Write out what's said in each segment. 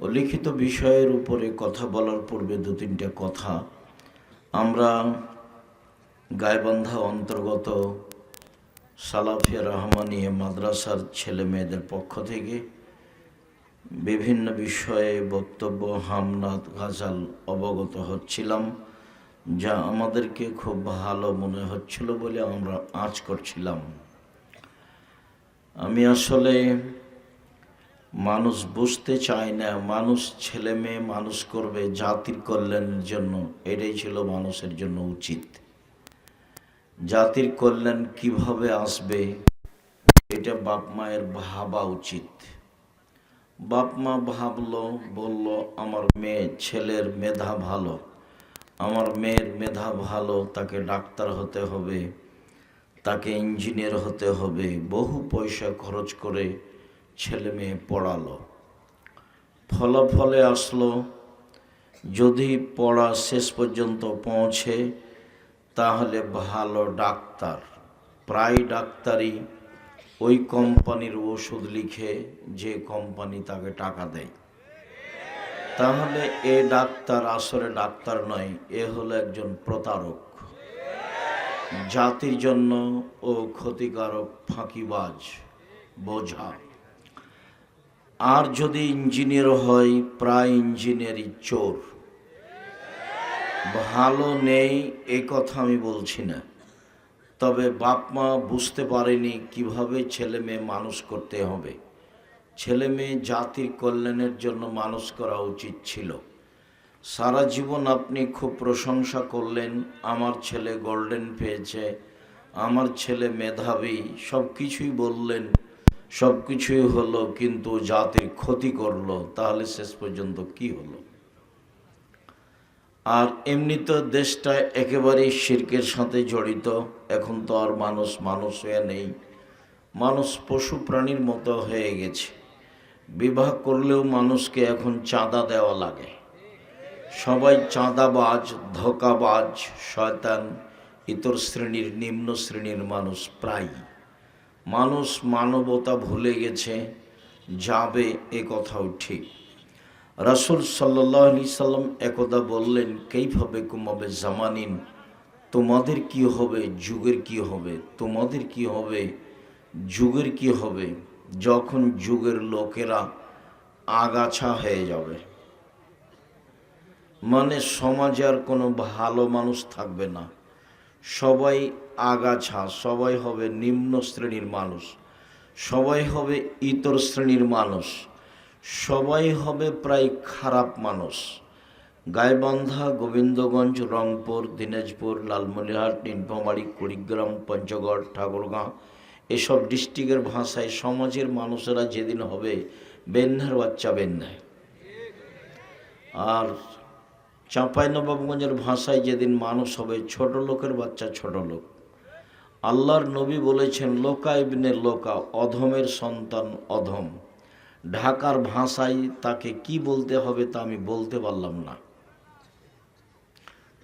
লিখিত বিষয়ের উপরে কথা বলার পূর্বে দু তিনটা কথা। আমরা গাইবান্ধা অন্তর্গত সালাফিয়া রহমানিয়া মাদ্রাসার ছেলে মেয়েদের পক্ষ থেকে বিভিন্ন বিষয়ে বক্তব্য, হামনাত, গাজাল অবগত হচ্ছিলাম, যা আমাদেরকে খুব ভালো মনে হচ্ছিল বলে আমরা আঁচ করছিলাম। আমি আসলে মানুষ বুঝতে চায় না, মানুষ ছেলে মেয়ে মানুষ করবে জাতির কল্যাণের জন্য, এটাই ছিল মানুষের জন্য উচিত। জাতির কল্যাণ কিভাবে আসবে এটা বাপ মায়ের ভাবা উচিত। বাপ মা ভাবলো, বলল আমার মেয়ে ছেলের মেধা ভালো, আমার মেয়ের মেধা ভালো, তাকে ডাক্তার হতে হবে, তাকে ইঞ্জিনিয়ার হতে হবে, বহু পয়সা খরচ করে ছেলে মেয়ে পড়ালো। ফলাফলে আসলো, যদি পড়া শেষ পর্যন্ত পৌঁছে তাহলে ভালো ডাক্তার, প্রায় ডাক্তারই ওই কোম্পানির ওষুধ লিখে যে কোম্পানি তাকে টাকা দেয়। তাহলে এ ডাক্তার আসলে ডাক্তার নয়, এ হলো একজন প্রতারক, জাতির জন্য ও ক্ষতিকারক, ফাঁকিবাজ, বোঝা। আর যদি ইঞ্জিনিয়ার হয়, প্রায় ইঞ্জিনিয়ারই চোর। ভালো নেই এ কথা আমি বলছি না, তবে বাপ মা বুঝতে পারেনি কিভাবে ছেলে মেয়ে মানুষ করতে হবে। ছেলে মেয়ে জাতির কল্যাণের জন্য মানুষ করা উচিত ছিল। সারা জীবন আপনি খুব প্রশংসা করলেন, আমার ছেলে গোল্ডেন পেয়েছে, আমার ছেলে মেধাবী, সব কিছুই বললেন, সব কিছুই হলো, কিন্তু জাতির ক্ষতি করলো, তাহলে শেষ পর্যন্ত কি হলো? আর এমনি তো দেশটা একেবারেই শিরকের সাথে জড়িত। এখন তো আর মানুষ হয়ে নেই, মানুষ পশু প্রাণীর মতো হয়ে গেছে। বিবাহ করলেও মানুষকে এখন চাঁদা দেওয়া লাগে। সবাই চাঁদাবাজ, ধোঁকাবাজ, শয়তান, ইতর শ্রেণীর, নিম্ন শ্রেণীর মানুষ। প্রায় মানুষ মানবতা ভুলে গেছে, যাবে এ কথাও ঠিক। রাসূল সাল্লাল্লাহু আলাইহি সাল্লাম একদা বললেন, কাইফা বিকুম হবে জামানিন, তোমাদের কি হবে, যুগের কি হবে, তোমাদের কি হবে, যুগের কি হবে, যখন যুগের লোকেরা আগাছা হয়ে যাবে। মানে সমাজে আর কোনো ভালো মানুষ থাকবে না, সবাই আগাছা, সবাই হবে নিম্ন শ্রেণীর মানুষ, সবাই হবে ইতর শ্রেণীর মানুষ, সবাই হবে প্রায় খারাপ মানুষ। গাইবান্ধা, গোবিন্দগঞ্জ, রংপুর, দিনাজপুর, লালমনিরহাট, নীলফামারী, কুড়িগ্রাম, পঞ্চগড়, ঠাকুরগাঁও, এসব ডিস্ট্রিক্টের ভাষায় সমাজের মানুষেরা যেদিন হবে বেন্যার বাচ্চা বেন্যায়, আর চাঁপাইনবাবগঞ্জের ভাষায় যেদিন মানুষ হবে ছোট লোকের বাচ্চা ছোট লোক। আল্লাহর নবী বলেছেন, লোকা ইবনে লোকা, অধমের সন্তান অধম। ঢাকার ভাষায় তাকে কি বলতে হবে তা আমি বলতে পারলাম না,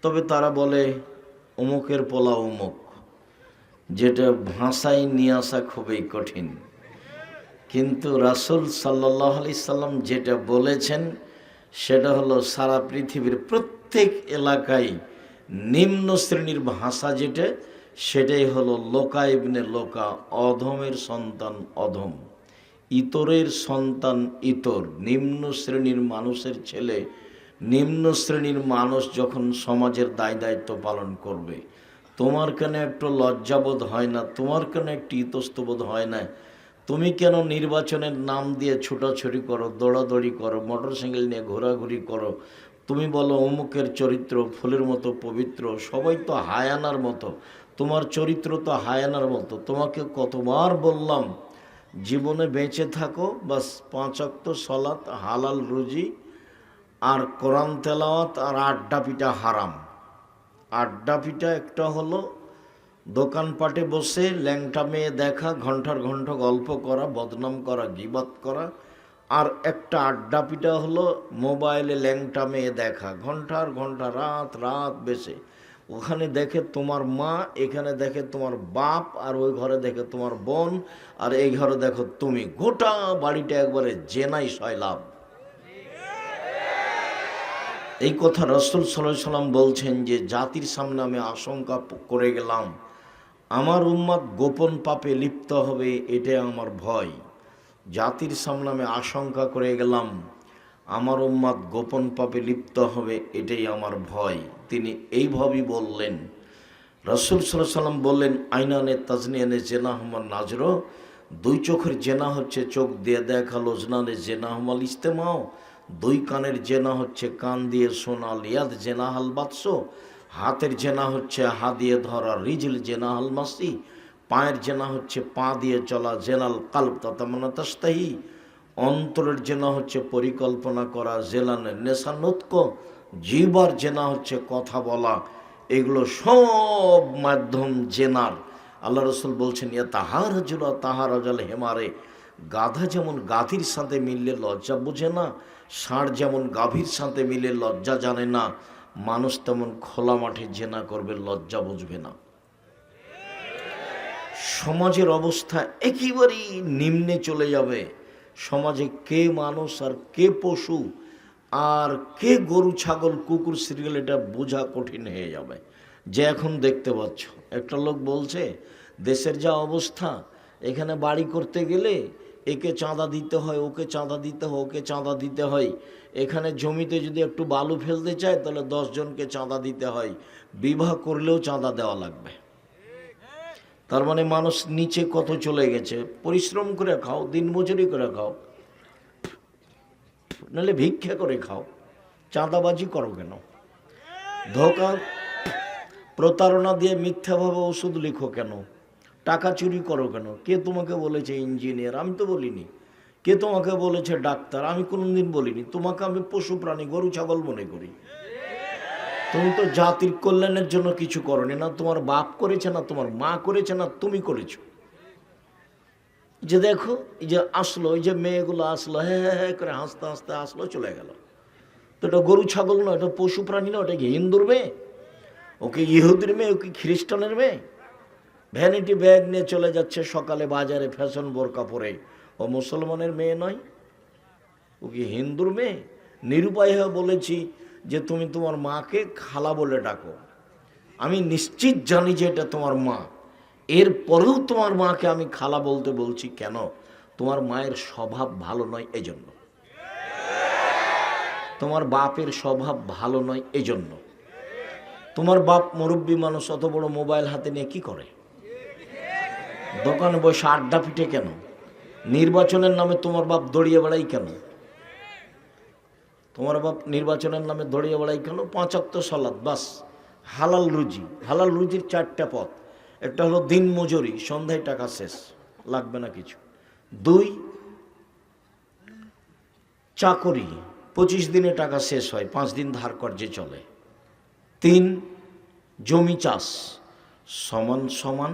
তবে তারা বলে অমুকের পোলা অমুক, যেটা ভাষায় নিয়ে আসা খুবই কঠিন। কিন্তু রাসূল সাল্লাল্লাহু আলাইহি সাল্লাম যেটা বলেছেন সেটা হলো, সারা পৃথিবীর প্রত্যেক এলাকায় নিম্ন শ্রেণীর ভাষা যেটা, সেটাই হলো লোকা ইবনে লোকা, অধমের সন্তান অধম, ইতরের সন্তান ইতর। নিম্ন শ্রেণীর মানুষের ছেলে, নিম্ন শ্রেণীর মানুষ যখন সমাজের দায় দায়িত্ব পালন করবে, তোমার কেন একটু লজ্জাবোধ হয় না, তোমার কেন একটু ইতস্তবোধ হয় না? তুমি কেন নির্বাচনের নাম দিয়ে ছুটাছুটি করো, দৌড়াদৌড়ি করো, মোটরসাইকেল নিয়ে ঘোরাঘুরি করো? তুমি বলো অমুকের চরিত্র ফুলের মতো পবিত্র, সবাই তো হায়ানার মতো, তোমার চরিত্র তো হায়ানার মতো। তোমাকে কতবার বললাম, জীবনে বেঁচে থাকো, বাস 5 ওয়াক্ত সালাত, হালাল রুজি, আর কোরআন তেলাওয়াত, আর আড্ডা পিটা হারাম। আড্ডা পিটা একটা হলো দোকানপাটে বসে ল্যাংটা মেয়ে দেখা, ঘন্টার ঘন্টা গল্প করা, বদনাম করা, গীবত করা। আর একটা আড্ডা পিটা হলো মোবাইলে ল্যাংটা মেয়ে দেখা, ঘন্টার ঘন্টা, রাত রাত বেশে। ওখানে দেখে তোমার মা, এখানে দেখে তোমার বাপ, আর ওই ঘরে দেখে তোমার বোন, আর এই ঘরে দেখো তুমি। গোটা বাড়িটা একবারে জেনাই সয়লাভ। এই কথা রাসূল সাল্লাল্লাহু আলাইহি সাল্লাম বলছেন যে জাতির সামনে আমি আশঙ্কা করে গেলাম আমার উম্মত গোপন পাপে লিপ্ত হবে, এটাই আমার ভয়। জাতির সামনে আমি আশঙ্কা করে গেলাম আমার উম্মত গোপন পাপে লিপ্ত হবে, এটাই আমার ভয়। তিনি এইভাবেই বললেন। রাসূল সাল্লাল্লাহু আলাইহি সাল্লাম বললেন, আইনানে তাজনিয়ানে জেনাহমান নাজর, দুই চোখের জেনা হচ্ছে চোখ দিয়ে দেখা, লোজনানে জেনাহমাল ইস্তেমাও, দুই কানের জেনা হচ্ছে কান দিয়ে শোনা, লিয়াদ জেনাহাল বাতস, হাতের জেনা হচ্ছে হা দিয়ে ধরা, রিজল জেনাহাল মাসি, পায়ের জেনা হচ্ছে পা দিয়ে চলা, জেনাল কালব তাতামানা তাস্তাহি, অন্তরের জেনা হচ্ছে পরিকল্পনা করা, জেলানের নেশানুৎক, জিহ্বার জেনা হচ্ছে কথা বলা। এগুলো সব মাধ্যম জেনার। আল্লাহ রসুল বলছেন, ইয়া তাহার জুলা তাহার অজাল হেমারে, গাধা যেমন গাভীর সাথে মিললে লজ্জা বোঝে না, ষাঁড় যেমন গাভীর সাথে মিলে লজ্জা জানে না, মানুষ তেমন খোলা মাঠে জেনা করবে, লজ্জা বুঝবে না। সমাজের অবস্থা একেবারেই নিম্নে চলে যাবে। সমাজে কে মানুষ আর কে পশু আর কে গরু ছাগল কুকুর সিরিয়াল, এটা বোঝা কঠিন হয়ে যাবে। যে এখন দেখতে পাচ্ছ, একটা লোক বলছে দেশের যা অবস্থা, এখানে বাড়ি করতে গেলে একে চাঁদা দিতে হয়, ওকে চাঁদা দিতে হয়, ওকে চাঁদা দিতে হয়। এখানে জমিতে যদি একটু বালু ফেলতে চায় তাহলে 10 জনকে চাঁদা দিতে হয়, বিবাহ করলেও চাঁদা দেওয়া লাগবে। তার মানে মানুষ নিচে কত চলে গেছে। পরিশ্রম করে খাও, দিনমজুরি করে খাও, নাহলে ভিক্ষা করে খাও, চাঁদাবাজি করো কেন? ধোঁকা প্রতারণা দিয়ে মিথ্যাভাবে ওষুধ লিখো কেন? টাকা চুরি করো কেন? কে তোমাকে বলেছে ইঞ্জিনিয়ার? আমি তো বলিনি। কে তোমাকে বলেছে ডাক্তার? আমি কোনোদিন বলিনি। তোমাকে আমি পশু প্রাণী গরু ছাগল মনে করি। তুমি তো জাতির কল্যাণের জন্য কিছু করনি, না তোমার বাপ করেছে, না তোমার মা করেছে, না তুমি করেছো। যে দেখো, এই যে আসলো, এই যে মেয়েগুলো আসলো, হ্যাঁ হ্যাঁ হ্যাঁ করে হাসতে হাসতে আসলো, চলে গেল। তো এটা গরু ছাগল না, এটা পশু প্রাণী না, ওটা কি হিন্দুর মেয়ে? ওকে ইহুদির মেয়ে, ওকে খ্রিস্টানের মেয়ে? ভ্যানিটি ব্যাগ নিয়ে চলে যাচ্ছে সকালে বাজারে ফ্যাশন বোরকা পরে, ও মুসলমানের মেয়ে নয়, ও কি হিন্দুর মেয়ে? নিরুপায় হয়ে বলেছি যে তুমি তোমার মাকে খালা বলে ডাকো। আমি নিশ্চিত জানি যে এটা তোমার মা, এরপরেও তোমার মাকে আমি খালা বলতে বলছি কেন? তোমার মায়ের স্বভাব ভালো নয় এজন্য, তোমার বাপের স্বভাব ভালো নয় এজন্য। তোমার বাপ মুরব্বী মানুষ, অত বড় মোবাইল হাতে নিয়ে কি করে? দোকানে বসে আড্ডা পিটে কেন? নির্বাচনের নামে তোমার বাপ দড়িয়ে বেড়াই কেন? তোমার বাপ নির্বাচনের নামে দড়িয়ে বেড়াই কেন? 5 ওয়াক্ত সালাত, বাস। হালাল রুজি, হালাল রুজির 4টা পথ। একটা হলো দিন মজুরি, সন্ধ্যায় টাকা শেষ, লাগবে না কিছু। 2, চাকরি, 25 দিনে টাকা শেষ হয়, 5 দিন ধার কর্জে চলে। 3, জমি চাষ, সমান সমান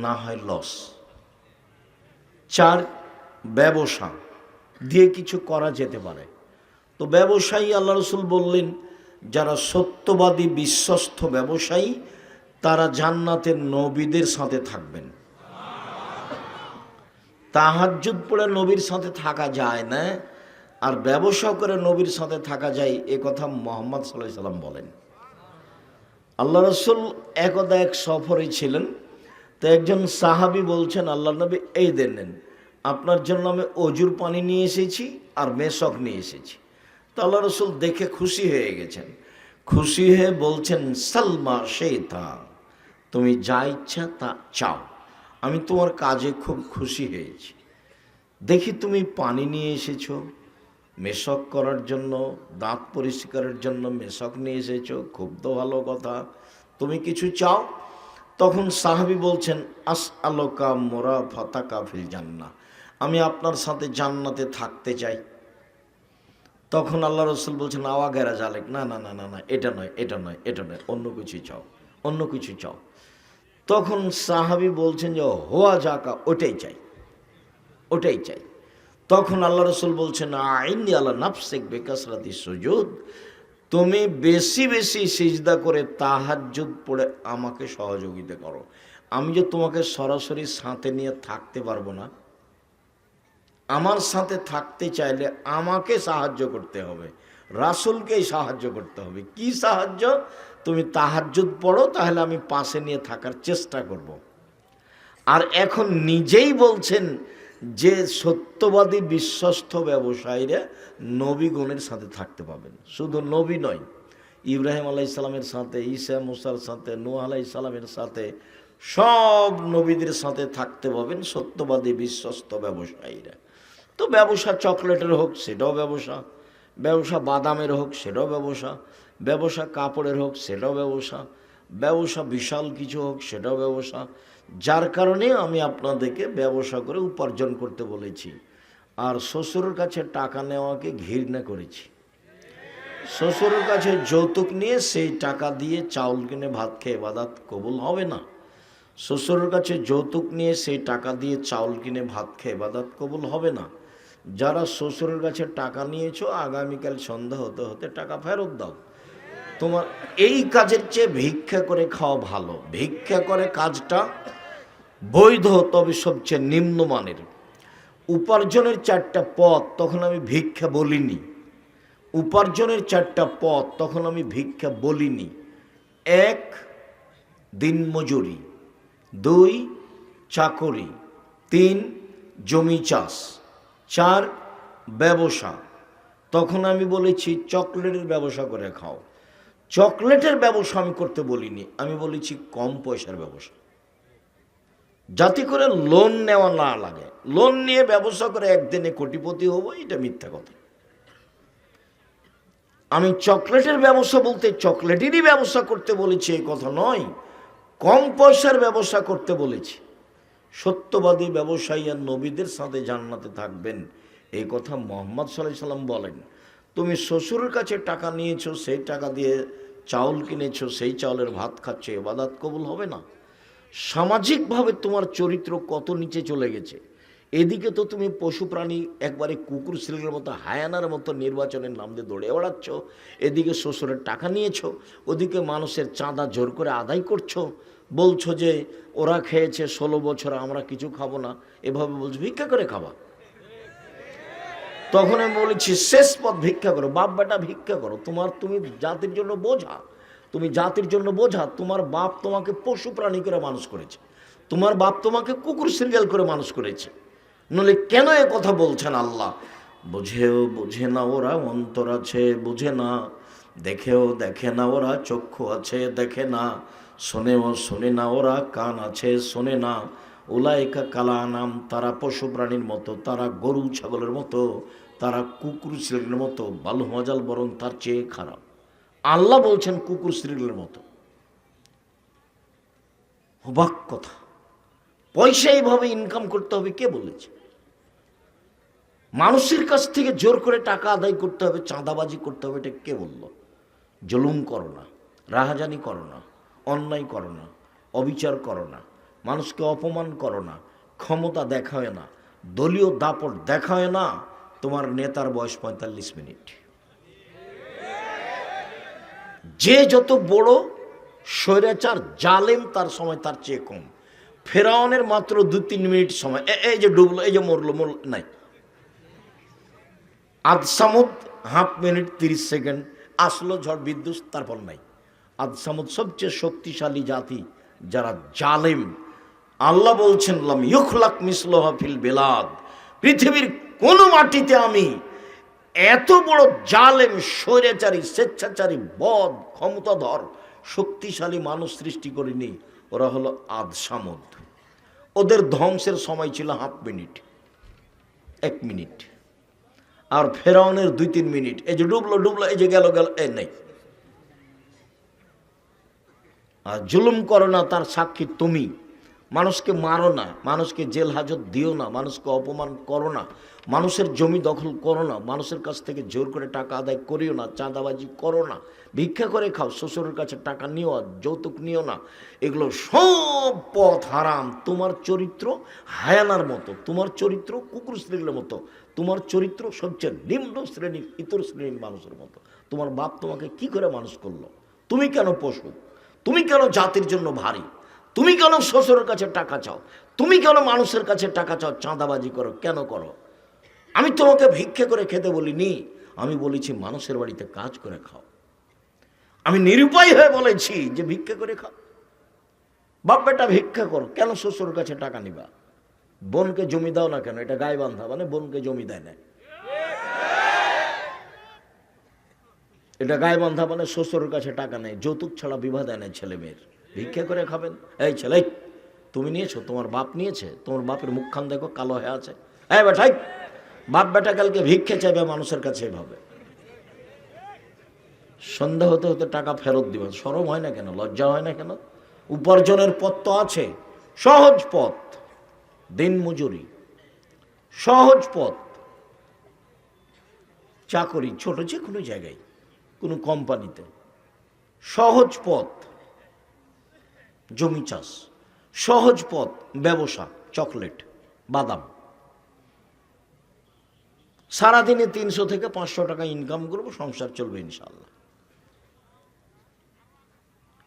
না হয় লস। 4, ব্যবসা দিয়ে কিছু করা যেতে পারে। তো ব্যবসায়ী, আল্লাহ রসুল বললেন যারা সত্যবাদী বিশ্বস্ত ব্যবসায়ী তারা জান্নাতের নবীদের সাথে থাকবেন। তাহাজ্জুদ পড়ে নবীর সাথে থাকা যায় না, আর ব্যবসা করে নবীর সাথে থাকা যায়, এ কথা মুহাম্মদ সাল্লাল্লাহু আলাইহি সাল্লাম বলেন। আল্লাহ রসুল একদা এক সফরে ছিলেন, তো একজন সাহাবী বলছেন, আল্লাহ নবী এই দেন, আপনার জন্য আমি অজুর পানি নিয়ে এসেছি আর মেশক নিয়ে এসেছি। তো আল্লাহ রসুল দেখে খুশি হয়ে গেছেন। খুশি হয়ে বলছেন, সালমা শেতা, তুমি যা ইচ্ছা তা চাও, আমি তোমার কাজে খুব খুশি হয়েছি। দেখি তুমি পানি নিয়ে এসেছো মেশক করার জন্য, দাঁত পরিষ্কারের জন্য মেশক নিয়ে এসেছো, খুব তো ভালো কথা, তুমি কিছু চাও। তখন সাহাবী বলছেন, আস আলোকা মোরা ফাতাকা ফিল জান্নাহ, আমি আপনার সাথে জান্নাতে থাকতে চাই। তখন আল্লাহ রসুল বলছেন, আওয়া গেরা জালেক, না না না না না, এটা নয়, এটা নয়, এটা নয়, অন্য কিছু চাও, অন্য কিছু চাও। তখন সাহাবী বলছেন যে হোয়া জাকা, ওটাই চাই, ওটাই চাই। তখন আল্লাহ রসুল বলছেন, আইনি আল্লাহ নাফসিক বিকাসরাতি সুজুদ, তুমি বেশি বেশি সিজদা করে তাহাজ্জুদ পড়ে আমাকে সহযোগিতা করো। আমি যে তোমাকে সরাসরি সাথে নিয়ে থাকতে পারবো না, আমার সাথে থাকতে চাইলে আমাকে সাহায্য করতে হবে। রাসূলকেই সাহায্য করতে হবে। কি সাহায্য? তুমি তাহাজ্জুদ পড়ো, তাহলে আমি পাশে নিয়ে থাকার চেষ্টা করব। আর এখন নিজেই বলছেন যে সত্যবাদী বিশ্বস্ত ব্যবসায়ীরা নবীগণের সাথে থাকতে পাবেন। শুধু নবী নয়, ইব্রাহিম আলাইহিসসালামের সাথে, ঈসা মুসার সাথে, নূহ আলাইহিসসালামের সাথে, সব নবীদের সাথে থাকতে পাবেন সত্যবাদী বিশ্বস্ত ব্যবসায়ীরা। তো ব্যবসা চকলেটের হোক সেটাও ব্যবসা, ব্যবসা বাদামের হোক সেটাও ব্যবসা, ব্যবসা কাপড়ের হোক সেটাও ব্যবসা, ব্যবসা বিশাল কিছু হোক সেটাও ব্যবসা। যার কারণে আমি আপনাদেরকে ব্যবসা করে উপার্জন করতে বলেছি। আর শ্বশুরের কাছে টাকা নেওয়াকে ঘৃণা করেছি। শ্বশুরের কাছে যৌতুক নিয়ে সেই টাকা দিয়ে চাউল কিনে ভাত খেয়ে ইবাদত কবুল হবে না। শ্বশুরের কাছে যৌতুক নিয়ে সেই টাকা দিয়ে চাউল কিনে ভাত খেয়ে ইবাদত কবুল হবে না। যারা শ্বশুরের কাছে টাকা নিয়েছো, আগামীকাল সন্ধ্যা হতে হতে টাকা ফেরত দাও। তোমার এই কাজের চেয়ে ভিক্ষা করে খাওয়া ভালো। ভিক্ষা করে কাজটা বৈধ, তবে সবচেয়ে নিম্নমানের। উপার্জনের 4টা পথ, তখন আমি ভিক্ষা বলিনি। উপার্জনের 4টা পথ, তখন আমি ভিক্ষা বলিনি। 1 দিনমজুরি, 2 চাকরি, 3 জমি চাষ, 4 ব্যবসা। তখন আমি বলেছি চকলেটের ব্যবসা করে খাও। চকলেটের ব্যবসা আমি করতে বলিনি, আমি বলেছি কম পয়সার ব্যবসা, যাতে করে লোন নেওয়া না লাগে। লোন নিয়ে ব্যবসা করে একদিনে কোটিপতি হবো, এটা মিথ্যা কথা। আমি চকলেটের ব্যবসা বলতে চকলেটেরই ব্যবসা করতে বলেছি এই কথা নয়, কম পয়সার ব্যবসা করতে বলেছি। সত্যবাদী ব্যবসায়ী আর নবীদের সাথে জান্নাতে থাকবেন, এই কথা মুহাম্মদ সাল্লাল্লাহু আলাইহি সাল্লাম বলেন। তুমি শ্বশুরের কাছে টাকা নিয়েছো, সেই টাকা দিয়ে চাউল কিনেছো, সেই চাউলের ভাত খাচ্ছো, ইবাদত কবুল হবে না। সামাজিকভাবে তোমার চরিত্র কত নিচে চলে গেছে। এদিকে তো তুমি পশু প্রাণী একবারে কুকুর শ্রীলের মতো, হায়ানার মতো নির্বাচনের নাম দিয়ে দৌড়ে বেড়াচ্ছ। এদিকে শ্বশুরের টাকা নিয়েছো, ওদিকে মানুষের চাঁদা জোর করে আদায় করছো। বলছো যে ওরা খেয়েছে 16 বছর, আমরা কিছু খাবো না, এভাবে বলছো ভিক্ষা করে খাবা। তখন আমি বলেছি শেষ পথ ভিক্ষা করো। বাপ বেটা ভিক্ষা করো। তুমি জাতির জন্য বোঝা, তুমি জাতির জন্য বোঝা। তোমার বাপ তোমাকে পশু প্রাণী করে মানুষ করেছে, তোমার বাপ তোমাকে কুকুর সিরিয়াল করে মানুষ করেছে। নইলে কেন এ কথা বলছেন আল্লাহ? বুঝেও বুঝে না ওরা, অন্তর আছে বুঝে না, দেখেও দেখে না ওরা, চক্ষু আছে দেখে না, শোনেও শোনে না ওরা, কান আছে শোনে না। উলাইকা কালা নাম, তারা পশু প্রাণীর মতো, তারা গরু ছাগলের মতো, তারা কুকুর শ্রীলের মতো, বাল মজাল বরং তার চেয়ে খারাপ। আল্লাহ বলছেন কুকুর শ্রীলের মতো। অবাক কথা। পয়সা এইভাবে ইনকাম করতে হবে কে বলেছে? মানুষের কাছ থেকে জোর করে টাকা আদায় করতে হবে, চাঁদাবাজি করতে হবে, এটা কে বলল? জুলুম করো না, রাহাজানি করো না, অন্যায় করো না, অবিচার করো না, মানুষকে অপমান করো না, ক্ষমতা দেখায় না, দলীয় দাপট দেখায় না। তোমার নেতার বয়স 45 মিনিট। যে যত বড় স্বৈরাচার জালেম, তার সময় তার চেয়ে কম। ফেরাউনের মাত্র 2-3 মিনিট সময়, এই যে ডুবলো, এই যে মরলো নাই। আদ সামুদ হাফ মিনিট 30 সেকেন্ড, আসলো ঝড় বিদ্যুৎ, তারপর নাই। আদ সামুদ সবচেয়ে শক্তিশালী জাতি, যারা জালেম। আল্লাহ বলছেন লাম ইউখলাক মিসলুহা ফিল বিলাদ, পৃথিবীর কোন মাটিতে আমি এত বড় জালেম, স্বৈরাচারী, স্বেচ্ছাচারী, বদ, ক্ষমতাধর, শক্তিশালী মানুষ সৃষ্টি করিনি। ওরা হলো আদ সামুদ। ওদের ধ্বংসের সময় ছিল হাফ মিনিট, 1 মিনিট। আর ফেরাউনের 2-3 মিনিট। এই যে ডুবলো, এই যে গেল, এই নেই। আর জুলুম করো না, তার সাক্ষী তুমি। মানুষকে মারো না, মানুষকে জেল হাজত দিও না, মানুষকে অপমান করো না, মানুষের জমি দখল করো না, মানুষের কাছ থেকে জোর করে টাকা আদায় করিও না, চাঁদাবাজি করো না, ভিক্ষা করে খাও, শ্বশুরের কাছে টাকা নিও, যৌতুক নিও না। এগুলো সব পথ হারাম। তোমার চরিত্র হায়ানার মতো, তোমার চরিত্র কুকুর শ্রেণীর মতো, তোমার চরিত্র সবচেয়ে নিম্ন শ্রেণীর, ইতর শ্রেণীর মানুষের মতো। তোমার বাপ তোমাকে কি করে মানুষ করলো? তুমি কেন পশু? তুমি কেন জাতির জন্য ভারী? তুমি কেন শ্বশুরের কাছে টাকা চাও? তুমি কেন মানুষের কাছে টাকা চাও? চাঁদাবাজি করো, কেন করো? আমি তোমাকে ভিক্ষা করে খেতে বলিনি, আমি বলেছি মানুষের বাড়িতে কাজ করে খাও। আমি নিরুপায় হয়ে বলেছি যে ভিক্ষা করে খাও। বাপ বেটা ভিক্ষা করো, কেন শ্বশুর কাছে টাকা নিবা? বোনকে জমি দাও না কেন? এটা গায়ে বান্ধা, মানে বোনকে জমি দেয় না। এটা গায়ে বান্ধা, মানে শ্বশুরের কাছে টাকা নেই, যৌতুক ছাড়া বিবাহ দেয় না ছেলে মেয়ের। ভিক্ষা করে খাবেন? এই ছেলে, তুমি নিয়েছো? তোমার বাপ নিয়েছে? তোমার বাপের মুখখান দেখো কালো হয়ে আছে। এই বেটাই, বাপ বেটা কালকে ভিক্ষা চাইবে মানুষের কাছে এভাবে। সন্ধ্যা হতে হতে টাকা ফেরত দিবে। শরম হয় না কেন? লজ্জা হয় না কেন? উপার্জনের পথ তো আছে, সহজ পথ, দিন মজুরি, সহজ পথ, চাকরি, ছোট যে কোনো জায়গায়, কোনো কোম্পানিতে, সহজ পথ, জমি চাষ, সহজ পথ, ব্যবসা, চকলেট, বাদাম। সারাদিনে 300 থেকে 500 টাকা ইনকাম করবো, সংসার চলবে ইনশাল্লাহ।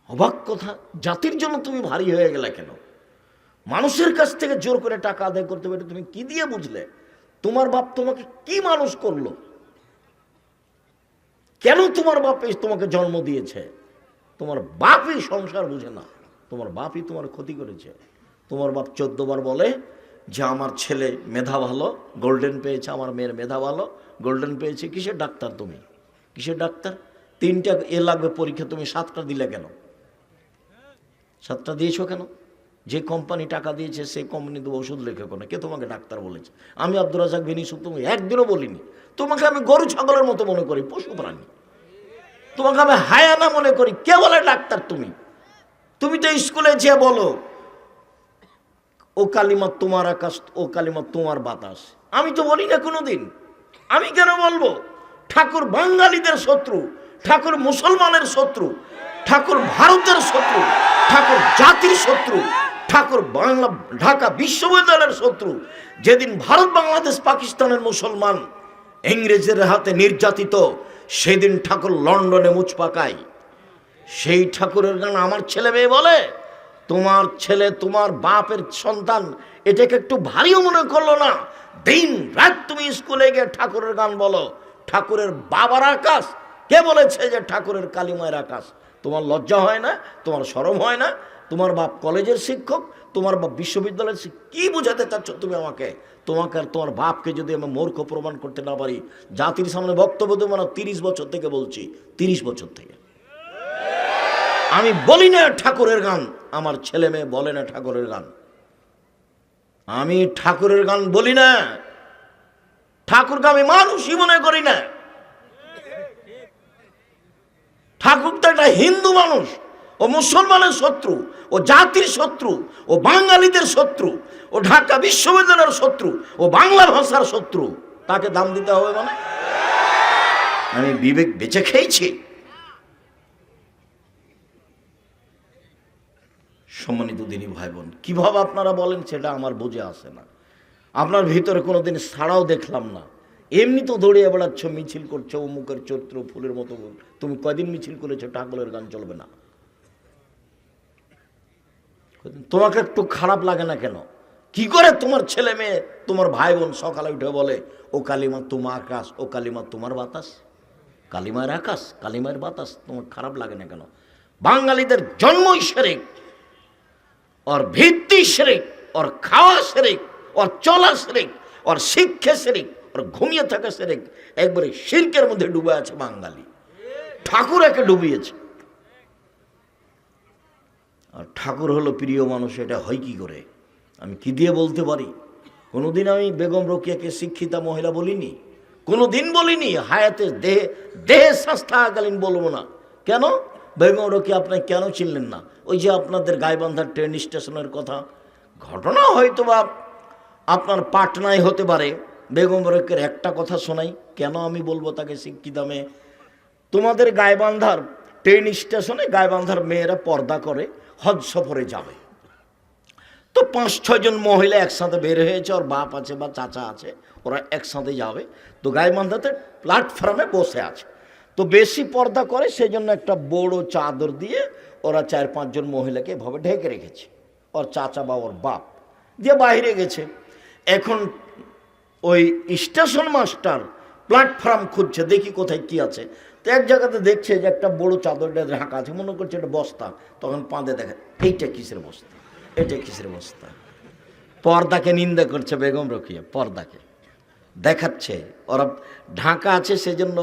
অবাক কথা, জাতির জন্য তুমি ভারী হয়ে গেলে কেন? মানুষের কাছ থেকে জোর করে টাকা আদায় করতে পারে, তুমি কি দিয়ে বুঝলে? তোমার বাপ তোমাকে কি মানুষ করলো? কেন তোমার বাপ তোমাকে জন্ম দিয়েছে? তোমার বাপই সংসার বুঝে না, তোমার বাপই তোমার ক্ষতি করেছে। তোমার বাপ 14 বার বলে যে আমার ছেলে মেধা ভালো, গোল্ডেন পেয়েছে, আমার মেয়ের মেধা ভালো, গোল্ডেন পেয়েছে। কিসের ডাক্তার তুমি? কিসের ডাক্তার? 3টা এ লাগবে পরীক্ষা, তুমি 7টা দিলে কেন? 7টা দিয়েছো কেন? যে কোম্পানি টাকা দিয়েছে সেই কোম্পানি তো ওষুধ লেখে কোনো, কে তোমাকে ডাক্তার বলেছে? আমি আব্দুর রাজাক বিন ইউসুফ তুমি একদিনও বলিনি। তোমাকে আমি গরু ছাগলের মতো মনে করি, পশু প্রাণী। তোমাকে আমি হায়ানা মনে করি, কে বলে ডাক্তার তুমি? তুমি তো স্কুলে যে বলো ও কালিমা তোমার আকাশ, ও কালিমা তোমার বাতাস। আমি তো বলি না কোনোদিন। আমি কেন বলবো? ঠাকুর বাঙালিদের শত্রু, ঠাকুর মুসলমানের শত্রু, ঠাকুর ভারতের শত্রু, ঠাকুর জাতির শত্রু, ঠাকুর বাংলা ঢাকা বিশ্ববিদ্যালয়ের শত্রু। যেদিন ভারত বাংলাদেশ পাকিস্তানের মুসলমান ইংরেজের হাতে নির্যাতিত, সেদিন ঠাকুর লন্ডনে মুচ পাকায়। সেই ঠাকুরের গান আমার ছেলে মেয়ে বলে। তোমার ছেলে তোমার বাপের সন্তান, এটাকে একটু ভারীও মনে করলো না? দিন রাত তুমি স্কুলে গিয়ে ঠাকুরের গান বলো। ঠাকুরের বাবার আকাশ, কে বলেছে যে ঠাকুরের কালিমায়ের আকাশ? তোমার লজ্জা হয় না? তোমার শরম হয় না? তোমার বাপ কলেজের শিক্ষক, তোমার বাপ বিশ্ববিদ্যালয়ের শিক্ষক। কি বোঝাতে চাচ্ছ তুমি আমাকে? তোমাকে আর তোমার বাপকে যদি আমি মূর্খ প্রমাণ করতে না পারি, জাতির সামনে বক্তব্য দেবো না। 30 বছর থেকে বলছি, 30 বছর থেকে আমি বলি না ঠাকুরের গান, আমার ছেলে মেয়ে বলে না ঠাকুরের গান। আমি ঠাকুরের গান বলি না, ঠাকুরকে আমি মানুষই মনে করি না। ঠাকুর তো একটা হিন্দু মানুষ, ও মুসলমানের শত্রু, ও জাতির শত্রু, ও বাঙালিদের শত্রু, ও ঢাকা বিশ্ববিদ্যালয়ের শত্রু, ও বাংলা ভাষার শত্রু। তাকে দাম দিতে হবে মানে? আমি বিবেক বেঁচে খেয়েছি। সম্মানিত দিনী ভাই বোন, কিভাবে আপনারা বলেন সেটা আমার বুঝে আসে না। আপনার ভিতরে কোনোদিন ছাড়াও দেখলাম না। এমনি তো দৌড়িয়ে বেড়াচ্ছ, মিছিল করছো, অমুকের চরিত্র ফুলের মতো। তুমি কয়দিন মিছিল করেছো? ঠাকুরের গান চলবে না? তোমাকে একটু খারাপ লাগে না কেন? কি করে তোমার ছেলে মেয়ে, তোমার ভাই বোন সকালে উঠে বলে ও কালিমা তোমার আকাশ, ও কালিমা তোমার বাতাস? কালিমার আকাশ, কালিমার বাতাস, তোমার খারাপ লাগে না কেন? বাঙালিদের জন্মই শিরক, ওর ভিত্তি শিরক, ওর খাওয়া শিরক, ওর চলা শিরক, ওর শিক্ষা শিরক, ওর ঘুমিয়ে থাকা শিরক। একবারে শিরকের মধ্যে ডুবে আছে বাঙালি। ঠাকুর একে ডুবিয়েছে। আর ঠাকুর হলো প্রিয় মানুষ, এটা হয় কি করে? আমি কি দিয়ে বলতে পারি? কোনোদিন আমি বেগম রোকেয়াকে শিক্ষিতা মহিলা বলিনি, কোনোদিন বলিনি। হায়াতে দেহে দেহে শ্বাস থাকাকালীন বলবো না। কেন? বেগম রোকেয়া আপনি কেন চিনলেন না? ওই যে আপনাদের গাইবান্ধার ট্রেন স্টেশনের কথা, ঘটনা হয়তো বা আপনার পাটনায় হতে পারে। বেগম রোকেয়ার একটা কথা শোনাই, কেন আমি বলবো তাকে শিক্ষিতা মেয়ে? তোমাদের গাইবান্ধার ট্রেন স্টেশনে গাইবান্ধার মেয়েরা পর্দা করে হজ সফরে যাবে। তো 5-6 জন মহিলা একসাথে বের হয়েছে, ওর বাপ আছে বা চাচা আছে, ওরা একসাথে যাবে। তো গাইবান্ধাতে প্ল্যাটফর্মে বসে আছে। তো বেশি পর্দা করে সেই জন্য একটা বড় চাদর দিয়ে ওরা 4-5 জন মহিলাকে এভাবে ঢেকে রেখেছে। ওর চাচা বা ওর বাপ দিয়ে বাইরে গেছে। এখন ওই স্টেশন মাস্টার প্ল্যাটফর্ম খুঁজছে, দেখি কোথায় কি আছে। তো এক জায়গাতে দেখছে যে একটা বড় চাদরটা ঢাকা আছে, মনে করছে এটা বস্তা। তখন পাঁদে দেখে এইটা কিসের বস্তা, এটা কিসের বস্তা। পর্দাকে নিন্দা করছে বেগম রোকেয়া, পর্দাকে দেখাচ্ছে ওরা ঢাকা আছে সেজন্য।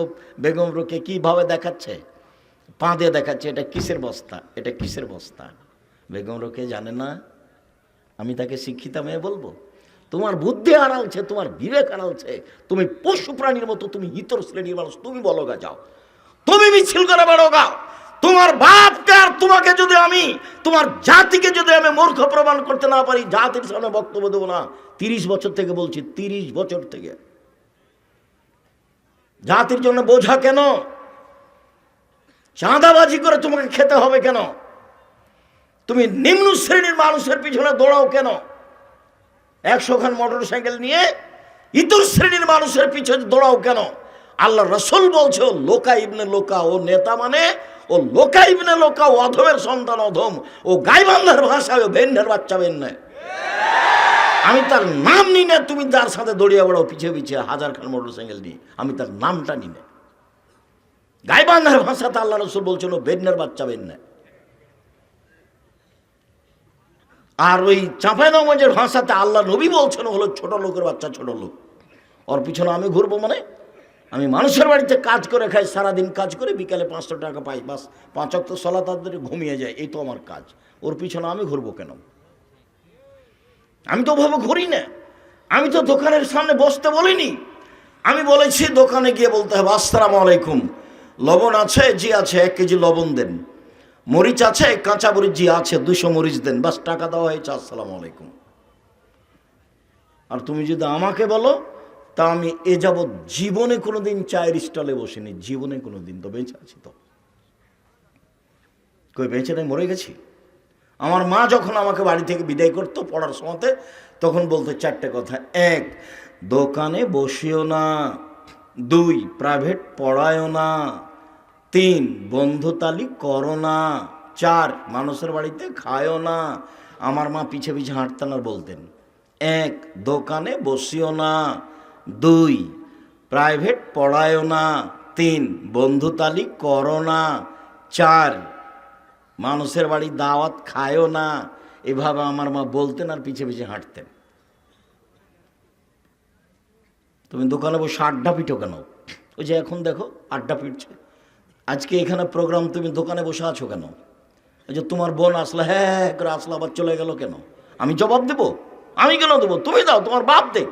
বেগম রোকেয়া কিভাবে দেখাচ্ছে, পাঁদে দেখাচ্ছে এটা কিসের বস্তা, এটা কিসের বস্তা। বেগম রোকেয়া জানে না আমি তাকে শিক্ষিত মেয়ে বলবো? তোমার বুদ্ধি হারালছে, তোমার বিবেক হারালছে, তুমি পশু প্রাণীর মতো, তুমি ইতর শ্রেণীর মানুষ। তুমি বলো গা, যাও তুমি মিছিল করে বেড়ো গা। তোমার বাপকে আর তোমাকে যদি আমি, তোমার জাতিকে যদি আমি মূর্খ প্রমাণ করতে না পারি, জাতির সামনে বক্তব্য দেবো না। 30 বছর থেকে বলছি, 30 বছর থেকে। জাতির জন্য বোঝা কেন? চাঁদাবাজি করে তোমাকে খেতে হবে কেন? তুমি নিম্ন শ্রেণীর মানুষের পিছনে দৌড়াও কেন? 100 খান মোটর সাইকেল নিয়ে ইতর শ্রেণীর মানুষের পিছনে দৌড়াও কেন? আল্লাহ রসুল বলছে ও লোকা ইবনে লোকা, ও নেতা মানে ও লোকা ইবনে লোকা, ও অধমের সন্তান অধম, ও গাইবান্ধার ভাষায় ও বেন্ডের বাচ্চা বেন্নে। আমি তার নাম নি না, তুমি যার সাথে দৌড়িয়ে বেড়াও পিছিয়ে পিছিয়ে 1000 খান মোটর সাইকেল নিয়ে, আমি তার নামটা নি না। গাইবান্ধার ভাষাতে আল্লাহ রসুল বলছেন ও বেন্ডের বাচ্চা বেন্নে। আর ওই চাঁপাইনবাবগঞ্জের ভাষাতে আল্লাহ নবী বলছেন হলো ছোট লোকের বাচ্চা, ছোট লোক। ওর পিছনে আমি ঘুরবো মানে? আমি মানুষের বাড়িতে কাজ করে খাই, সারাদিন কাজ করে বিকালে 500 টাকা পাই, বাস 5 ওয়াক্ত সালাত আদায় করে ঘুমিয়ে যায়, এই তো আমার কাজ। ওর পিছনে আমি ঘুরবো কেন? আমি তো ওভাবে ঘুরি না। আমি তো দোকানের সামনে বসতে বলিনি, আমি বলেছি দোকানে গিয়ে বলতে হবে আসসালামু আলাইকুম, লবণ আছে? জি আছে, 1 কেজি লবণ দেন। মরিচ আছে? কাঁচা মরিচ জি আছে, 200 মরিচ দেন। বাস টাকা দেওয়া হয়েছে, আসসালামু আলাইকুম। আর তুমি যদি আমাকে বলো, তা আমি এ যাবৎ জীবনে কোনোদিন চায়ের স্টলে বসিনি, জীবনে কোনোদিন। তো বেঁচে আছি তো? কই বেঁচে নেই, মরে গেছি। আমার মা যখন আমাকে বাড়ি থেকে বিদায় করতো পড়ার সময়তে, তখন বলতো 4টে কথা। 1, দোকানে বসিও না। 2, প্রাইভেট পড়ায়ও না। 3, বন্ধুতালি করো না। 4, মানুষের বাড়িতে খায়ও না। আমার মা পিছে পিছে হাঁটতেন আর বলতেন 1, দোকানে বসিও না। 2, প্রাইভেট পড়ায়ও না। 3, বন্ধুতালি করো না। 4, মানুষের বাড়ি দাওয়াত খায়ও না। এভাবে আমার মা বলতেন আর পিছে পিছে হাঁটতেন। তুমি দোকানে বসে আড্ডা পিটো কেন? ওই যে এখন দেখো আড্ডা পিটছে। আজকে এখানে প্রোগ্রাম, তুমি দোকানে বসে আছো কেন? ওই যে তোমার বোন আসলো, হ্যাঁ করে আসলো, আবার চলে গেল কেন? আমি জবাব দেব? আমি কেন দেবো? তুমি দাও, তোমার বাপ দেখ,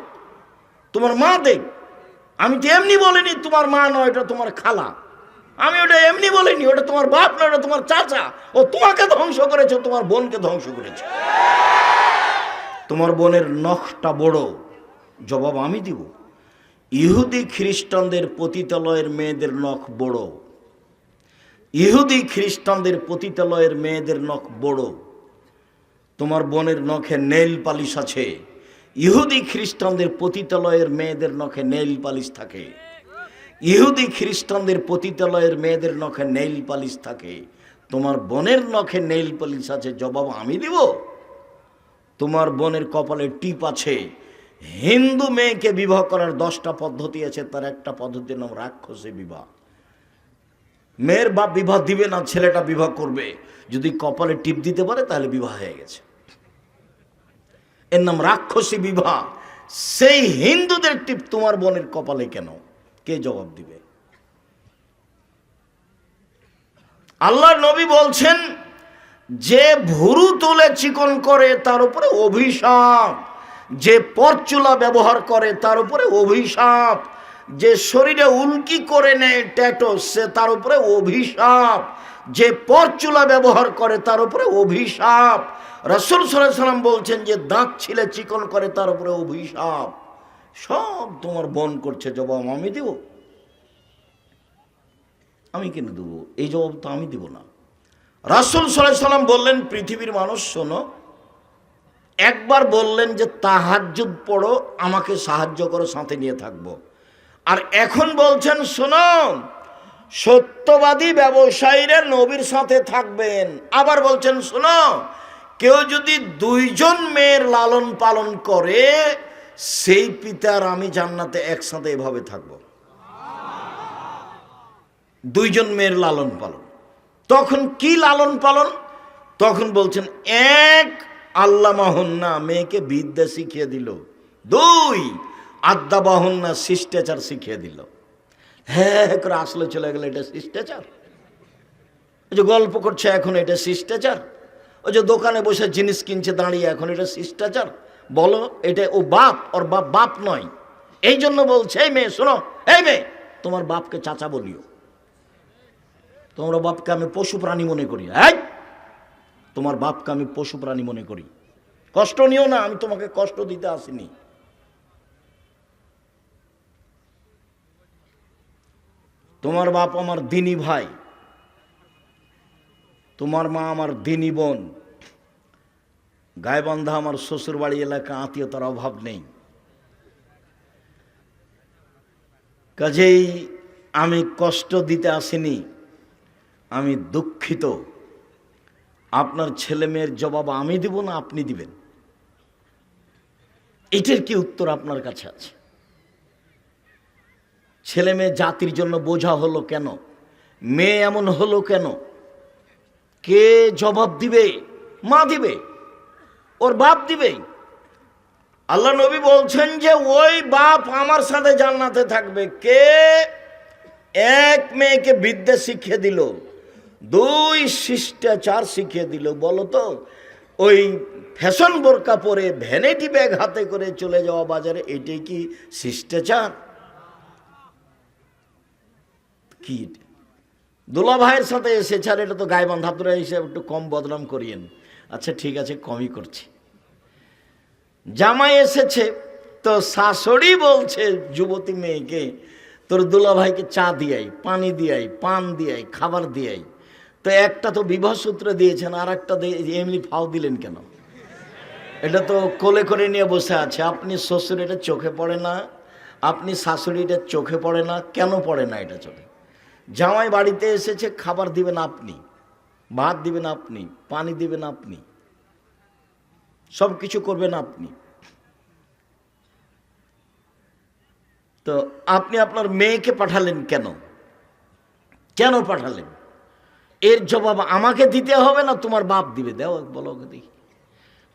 তোমার মা দেখ। আমি তো এমনি বলিনি তোমার মা নয়, এটা তোমার খালা। আমি ওটা এমনি বলিনি, ওটা তোমার বাপ নয়, ওটা তোমার চাচা। ও তোমাকে ধ্বংস করেছে, তোমার বোনকে ধ্বংস করেছে। তোমার বোনের নখটা বড়, জবাব আমি দিব। ইহুদি খ্রিস্টানদের পতিতালয়ের মেয়েদের নখ বড়। ইহুদি খ্রিস্টানদের পতিতালয়ের মেয়েদের নখ বড়। তোমার বোনের নখে নেইল পালিশ আছে। ইহুদি খ্রিস্টানদের পতিতালয়ের মেয়েদের নখে নেইল পালিশ থাকে। ইহুদি খ্রিস্টানদের পতিতালয়ের মেয়েদের নখে নেইল পালিশ থাকে। তোমার বোনের নখে নেইল পালিশ আছে, জবাব আমি দিব। তোমার বোনের কপালে টিপ আছে। হিন্দু মেয়েকে বিবাহ করার 10টা পদ্ধতি আছে, তার একটা পদ্ধতির নাম রাক্ষসী বিবাহ। মেয়ের বাপ বিবাহ দিবে না, ছেলেটা বিবাহ করবে। যদি কপালে টিপ দিতে পারে তাহলে বিবাহ হয়ে গেছে, এর নাম রাক্ষসী বিবাহ। সেই হিন্দুদের টিপ তোমার বোনের কপালে কেন? কে জবাব দিবে? আল্লাহর নবী বলছেন যে ভুরু তুলে চিকন করে তার উপরে অভিশাপ, যে পরচুলা ব্যবহার করে তার উপরে অভিশাপ, যে শরীরে উল্কি করে নেয় ট্যাটু সে তার উপরে অভিশাপ, যে পরচুলা ব্যবহার করে তার উপরে অভিশাপ। রাসূল সাল্লাল্লাহু আলাইহি সাল্লাম বলছেন যে দাঁত ছিলে চিকন করে তার উপরে অভিশাপ। সব তোমার বোন করছে, জবাব আমি দেব? আমি কেন দেবো? এই জবাব তো আমি দিব না। রাসূল সাল্লাল্লাহু আলাইহি সাল্লাম বললেন, পৃথিবীর মানুষ শোনো, একবার বললেন যে তাহাজ্জুদ পড়ো, আমাকে সাহায্য করো, সাথে নিয়ে থাকবো। আর এখন বলছেন শোনো, সত্যবাদী ব্যবসায়ীরা নবীর সাথে থাকবেন। আবার বলছেন শোনো, কেউ যদি 2 জন মেয়ের লালন পালন করে, সেই পিতার আমি জান্নাতে একসাথে এভাবে থাকবো। দুইজন মেয়ের লালন পালন। তখন কি লালন পালন? তখন বলছেন, এক, আল্লামাহুন্না, মেয়েকে বিদ্যা শিখিয়ে দিল। দুই, আদ্দাবাহুন্না, শিষ্টাচার শিখিয়ে দিল। হ্যাঁ করে আসলে চলে গেল, এটা শিষ্টাচার? ওই যে গল্প করছে এখন, এটা শিষ্টাচার? ওই যে দোকানে বসে জিনিস কিনছে দাঁড়িয়ে, এখন এটা শিষ্টাচার? বলো, এটা ও বাপ, ওর বাপ বাপ নয়। এই জন্য বলছে, এই মেয়ে শোনো, এই মেয়ে, তোমার বাপকে চাচা বলিও। তোমার বাপকে আমি পশু প্রাণী মনে করি। এই, তোমার বাপকে আমি পশু প্রাণী মনে করি। কষ্ট নিও না, আমি তোমাকে কষ্ট দিতে আসিনি। তোমার বাপ আমার দিনী ভাই, তোমার মা আমার দিনী বোন, গায়েবান্ধা আমার শ্বশুর বাড়ি এলাকা, আত্মীয়তার অভাব নেই। কাজেই আমি কষ্ট দিতে আসিনি, আমি দুঃখিত। আপনার ছেলে মেয়ের জবাব আমি দিব না আপনি দিবেন? এটার কি উত্তর আপনার কাছে আছে? ছেলে মেয়ে জাতির জন্য বোঝা হলো কেন? মেয়ে এমন হলো কেন? কে জবাব দিবে? মা দিবে, ওর বাপ দিবে। আল্লাহ নবী বলছেন যে ওই বাপ আমার সাথে জান্নাতে থাকবে। কে? এক, মেয়েকে বিদ্যা শিখিয়ে দিল। দুই, শিষ্টাচার শিখিয়ে দিল। বলো তো, ওই ফ্যাশন বোরকা পরে ভ্যানিটি ব্যাগ হাতে করে চলে যাওয়া বাজারে, এটাই কি শিষ্টাচার? কি দুলা ভাইয়ের সাথে এসেছে, আর এটা তো গায়েবান্ধা, আপনারা এসে একটু কম বদনাম করিয়েন। আচ্ছা ঠিক আছে, কমই করছি। জামাই এসেছে তো শাশুড়ি বলছে যুবতী মেয়েকে, তোর দুলা ভাইকে চা দিয়াই, পানি দিয়াই, পান দিয়াই, খাবার দিয়াই। তো একটা তো বিবাহ সূত্রে দিয়েছেন, আর একটা এমনি ফাও দিলেন কেন? এটা তো কোলে করে নিয়ে বসে আছে। আপনি শ্বশুর, এটা চোখে পড়ে না? আপনি শাশুড়ি, এটা চোখে পড়ে না? কেন পড়ে না এটা চোখে? জামাই বাড়িতে এসেছে, খাবার দিবেন আপনি, ভাত দিবেন আপনি, পানি দিবেন আপনি, সব কিছু করবেন আপনি। তো আপনি আপনার মেয়েকে পাঠালেন কেন? কেন পাঠালেন? এর জবাব আমাকে দিতে হবে না তোমার বাপ দিবে? দেও, বলো দেখি।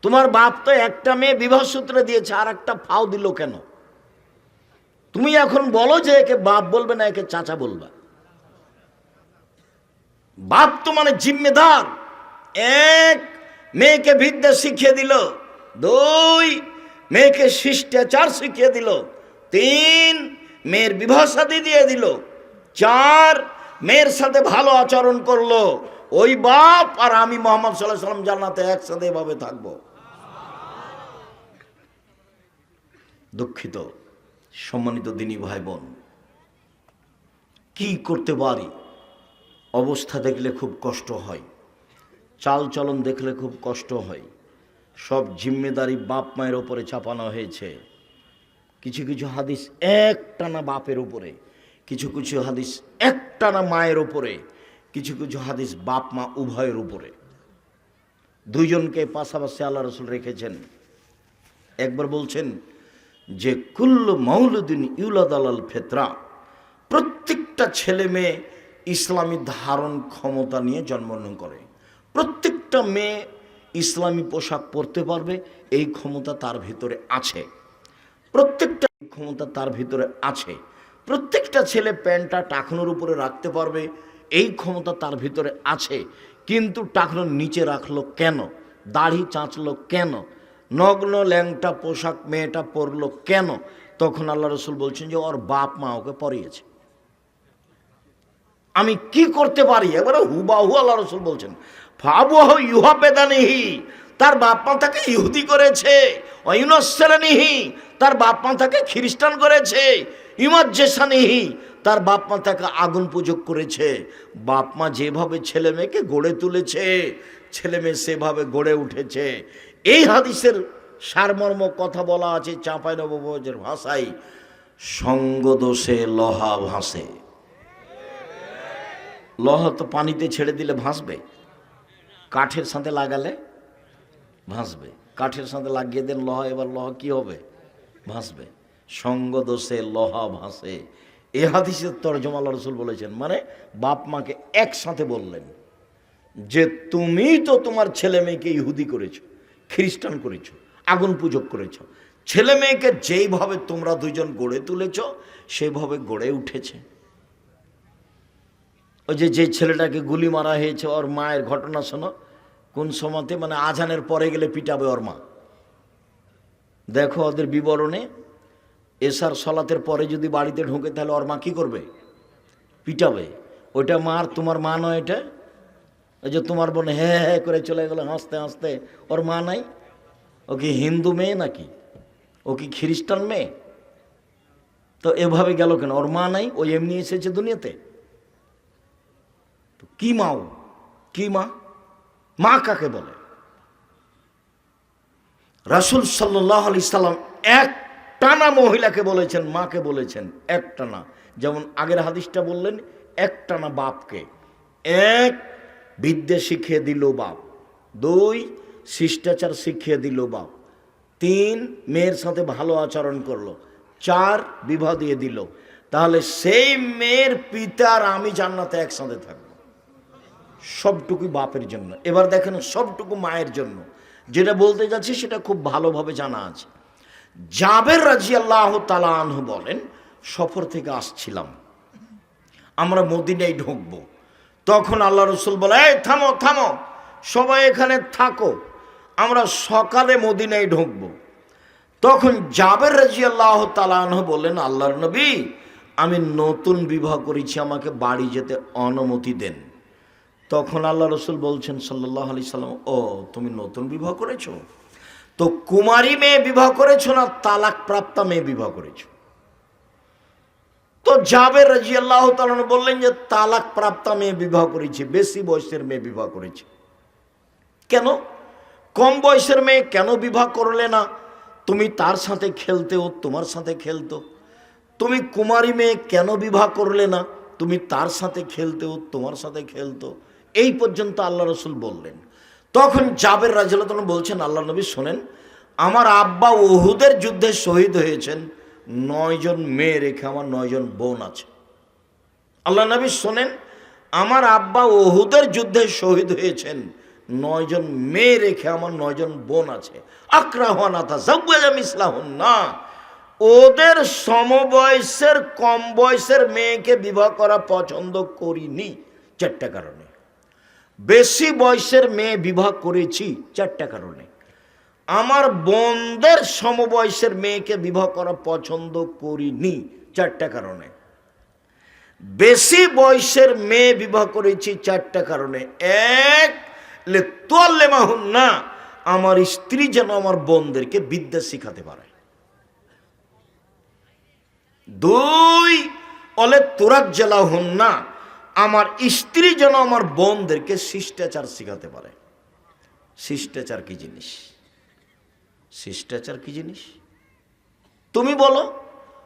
তোমার বাপ তো একটা মেয়ে বিবাহ সূত্রে দিয়েছে, আর একটা ফাও দিল কেন? তুমি এখন বলো যে একে বাপ বলবে না, একে চাচা বলবা। বাপ তো মানে জিম্মেদার। এক, মেয়েকে বিদ্যা শিখিয়ে দিল। দুই, মেয়েকে শিষ্টাচার শিখিয়ে দিল। তিন, মেয়ের বিবাহ শাদী দিয়ে দিল। চার, মেয়ের সাথে ভালো আচরণ করলো। ওই বাপ আর আমি মুহাম্মদ সাল্লাল্লাহু আলাইহি ওয়াসাল্লাম জান্নাতে একসাথে এভাবে থাকবো। দুঃখিত সম্মানিত দিনী ভাই বোন, কি করতে পারি? অবস্থা দেখলে খুব কষ্ট হয়, চাল চলন দেখলে খুব কষ্ট হয়। সব জিম্মেদারি বাপ মায়ের ওপরে চাপানো হয়েছে। কিছু কিছু হাদিস একটানা বাপের উপরে, কিছু কিছু হাদিস একটানা মায়ের উপরে, কিছু কিছু হাদিস বাপ মা উভয়ের উপরে। দুইজনকে পাশাপাশি আল্লাহ রসুল রেখেছেন। একবার বলছেন যে কুল্লু মাউলুদিন ইউলাদ আলাল ফিতরা, প্রত্যেকটা ছেলে মেয়ে ইসলামী ধারণ ক্ষমতা নিয়ে জন্মগ্রহণ করে। প্রত্যেকটা মেয়ে ইসলামী পোশাক পরতে পারবে, এই ক্ষমতা তার ভিতরে আছে। প্রত্যেকটা ক্ষমতা তার ভিতরে আছে। প্রত্যেকটা ছেলে প্যান্টটা টাকনোর উপরে রাখতে পারবে, এই ক্ষমতা তার ভিতরে আছে। কিন্তু টাকনোর নিচে রাখলো কেন? দাড়ি চাঁচলো কেন? নগ্ন ল্যাংটা পোশাক মেয়েটা পরলো কেন? তখন আল্লাহ রসুল বলছেন যে ওর বাপ মা ওকে পরিয়েছে। আমি কি করতে পারি? এবারে হুবাহু আল্লাহ রসুল বলছেন, ফাবুহু ইউহাবেদানিহি, তার বাপ মা তাকে ইহুদি করেছে। অয়ুনসরানিহি, তার বাপ মা তাকে খ্রিস্টান করেছে। ইমাজ্জেসানিহি, তার বাপ মা তাকে আগুন পূজক করেছে। বাপ মা যেভাবে ছেলে মেয়েকে গড়ে তুলেছে, ছেলে মেয়ে সেভাবে গড়ে উঠেছে। এই হাদিসের সারমর্ম কথা বলা আছে চাঁপাইনবাবগঞ্জের ভাষায়, সঙ্গদোষে লহা ভাসে। লহ তো পানিতে ছেড়ে দিলে ভাসবে, কাঠের সাথে লাগালে ভাসবে। কাঠের সাথে লাগিয়ে দেন লহ, এবার লহ কি হবে? ভাসবে। সঙ্গ দোষে লহা ভাসে, এ হাদিসের তরজমা আল্লাহ রাসূল বলেছেন, মানে বাপ মাকে একসাথে বললেন যে তুমি তো তোমার ছেলে মেয়েকে ইহুদি করেছো, খ্রিস্টান করেছো, আগুন পূজক করেছো, ছেলে মেয়েকে যেইভাবে তোমরা দুইজন গড়ে তুলেছ সেভাবে গড়ে উঠেছে। ওই যে ছেলেটাকে গুলি মারা হয়েছে, ওর মায়ের ঘটনা শোনো, কোন সময়তে, মানে আজানের পরে গেলে পিটাবে ওর মা। দেখো ওদের বিবরণে, এশার সলাতের পরে যদি বাড়িতে ঢোকে তাহলে ওর মা কী করবে? পিটাবে। ওইটা মার, তোমার মা নয় এটা? ওই যে তোমার বোন হ্যাঁ হ্যাঁ করে চলে গেল হাসতে হাসতে, ওর মা নাই? ও কি হিন্দু মেয়ে নাকি? ও কি খ্রিস্টান মেয়ে? তো এভাবে গেল কেন? ওর মা নাই, ও এমনি এসেছে দুনিয়াতে। কি মা? ও কি মা? মা কাকে বলে? রাসূল সাল্লাল্লাহু আলাইহি সাল্লাম এক টানা মহিলাকে বলেছেন, মাকে বলেছেন এক টানা। যেমন আগের হাদিসটা বললেন, এক টানা বাপকে। এক, বিদ্যে শিখিয়ে দিল বাপ। দুই, শিষ্টাচার শিখিয়ে দিল বাপ। তিন, মেয়ের সাথে ভালো আচরণ করলো। চার, বিবাহ দিয়ে দিল। তাহলে সেই মেয়ের পিতার আমি জান্নাতে একসাথে থাকবো। সবটুকু বাপের জন্য। এবার দেখেন সবটুকু মায়ের জন্য। যেটা বলতে যাচ্ছি সেটা খুব ভালোভাবে জানা আছে। জাবের রাদিয়াল্লাহু তাআলা আনহু বলেন, সফর থেকে আসছিলাম, আমরা মদিনায় ঢুকবো। তখন আল্লাহ রাসূল বলে, এই থামো থামো, সবাই এখানে থাকো, আমরা সকালে মদিনায় ঢুকবো। তখন জাবের রাদিয়াল্লাহু তাআলা আনহু বললেন, আল্লাহর নবী, আমি নতুন বিবাহ করেছি, আমাকে বাড়ি যেতে অনুমতি দেন। তখন আল্লাহ রাসূল বলছেন সাল্লাল্লাহু আলাইহি সাল্লাম, ও তুমি নতুন বিবাহ করেছো? তো কুমারী মেয়ে বিবাহ করেছো না তালাক প্রাপ্তা মেয়ে বিবাহ করেছো? তো জাবের রাদিয়াল্লাহু তাআলা বললেন যে তালাক প্রাপ্তা মেয়ে বিবাহ করেছি, বেশি বয়সের মেয়ে বিবাহ করেছি। কেন? কম বয়সের মেয়ে কেন বিবাহ করলে না? তুমি তার সাথে খেলতে, ও তোমার সাথে খেলতো। তুমি কুমারী মেয়ে কেন বিবাহ করলে না? তুমি তার সাথে খেলতে, ও তোমার সাথে খেলতো। এই পর্যন্ত আল্লাহ রাসূল বললেন। তখন জাবের রাদিয়াল্লাহু তাআলা বলছেন, আল্লাহ নবী শোনেন, আমার আব্বা উহুদের যুদ্ধে শহীদ হয়েছেন, 9 জন মেয়ে রেখে আমার 9 জন বোন আছে। আল্লাহ নবী শোনেন, আমার আব্বা উহুদের যুদ্ধে শহীদ হয়েছেন, 9 জন মেয়ে রেখে আমার 9 জন বোন আছে। আকরাহুনা তাযাওয়াজা মিসলাহুন্না, ওদের সমবয়সের কম বয়সের মেয়েকে বিবাহ করা পছন্দ করিনি 4টা কারণে। বেশি বয়সের মেয়ে বিবাহ করেছি 4টা কারণে। আমার বোনদের সমবয়সের মেয়েকে বিবাহ করা পছন্দ করিনি 4টা কারণে। বেশি বয়সের মেয়ে বিবাহ করেছি 4টা কারণে। এক, লিতুআল্লিমাহুন্না, আমার স্ত্রী যেন আমার বোনদেরকে বিদ্যা শিখাতে পারে। দুই, লিতুরাজ্জিলাহুন্না, আমার স্ত্রী যেন আমার বোনদেরকে শিষ্টাচার শিখাতে পারে। শিষ্টাচার কি জিনিস? শিষ্টাচার কি জিনিস? তুমি বলো।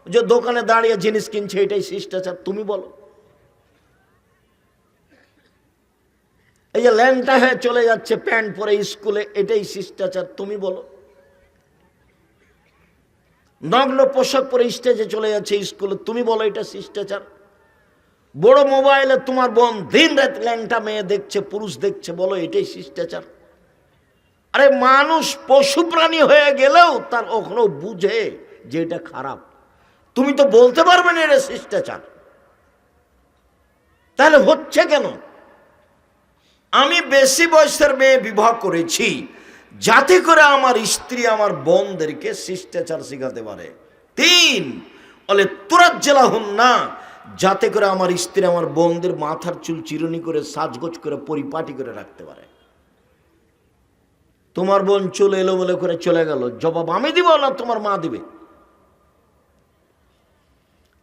যে দোকানে দাঁড়িয়ে জিনিস কিনছে, এটাই শিষ্টাচার, তুমি বলো। এই যে ল্যাংটা হয়ে চলে যাচ্ছে প্যান্ট পরে স্কুলে, এটাই শিষ্টাচার, তুমি বলো। নগ্ন পোশাক পরে স্টেজে চলে যাচ্ছে স্কুলে, তুমি বলো এটা শিষ্টাচার। বড় মোবাইলে তোমার বোন দিন রাত ল্যাংটা মেয়ে দেখছে, পুরুষ দেখছে, বলো এটাই শিষ্টাচার। আরে মানুষ পশু প্রাণী হয়ে গেলেও তার ওখানে বুঝে যে এটা খারাপ, তুমি তো বলতে পারবে না এটা শিষ্টাচার। তাহলে হচ্ছে কেন? আমি বেশি বয়সের মেয়ে বিবাহ করেছি যাতে করে আমার স্ত্রী আমার বোনদেরকে শিষ্টাচার শিখাতে পারে। তিন, লিতুরাজ্জিলাহুন্না, যাতে করে আমার স্ত্রী আমার বোনদের মাথার চুল চিরুনি করে সাজগোজ করে পরিপাটি করে রাখতে পারে। তোমার বোন চুল এলোমেলো করে চলে গেল, জবাব আমি দিব না তোমার মা দিবে?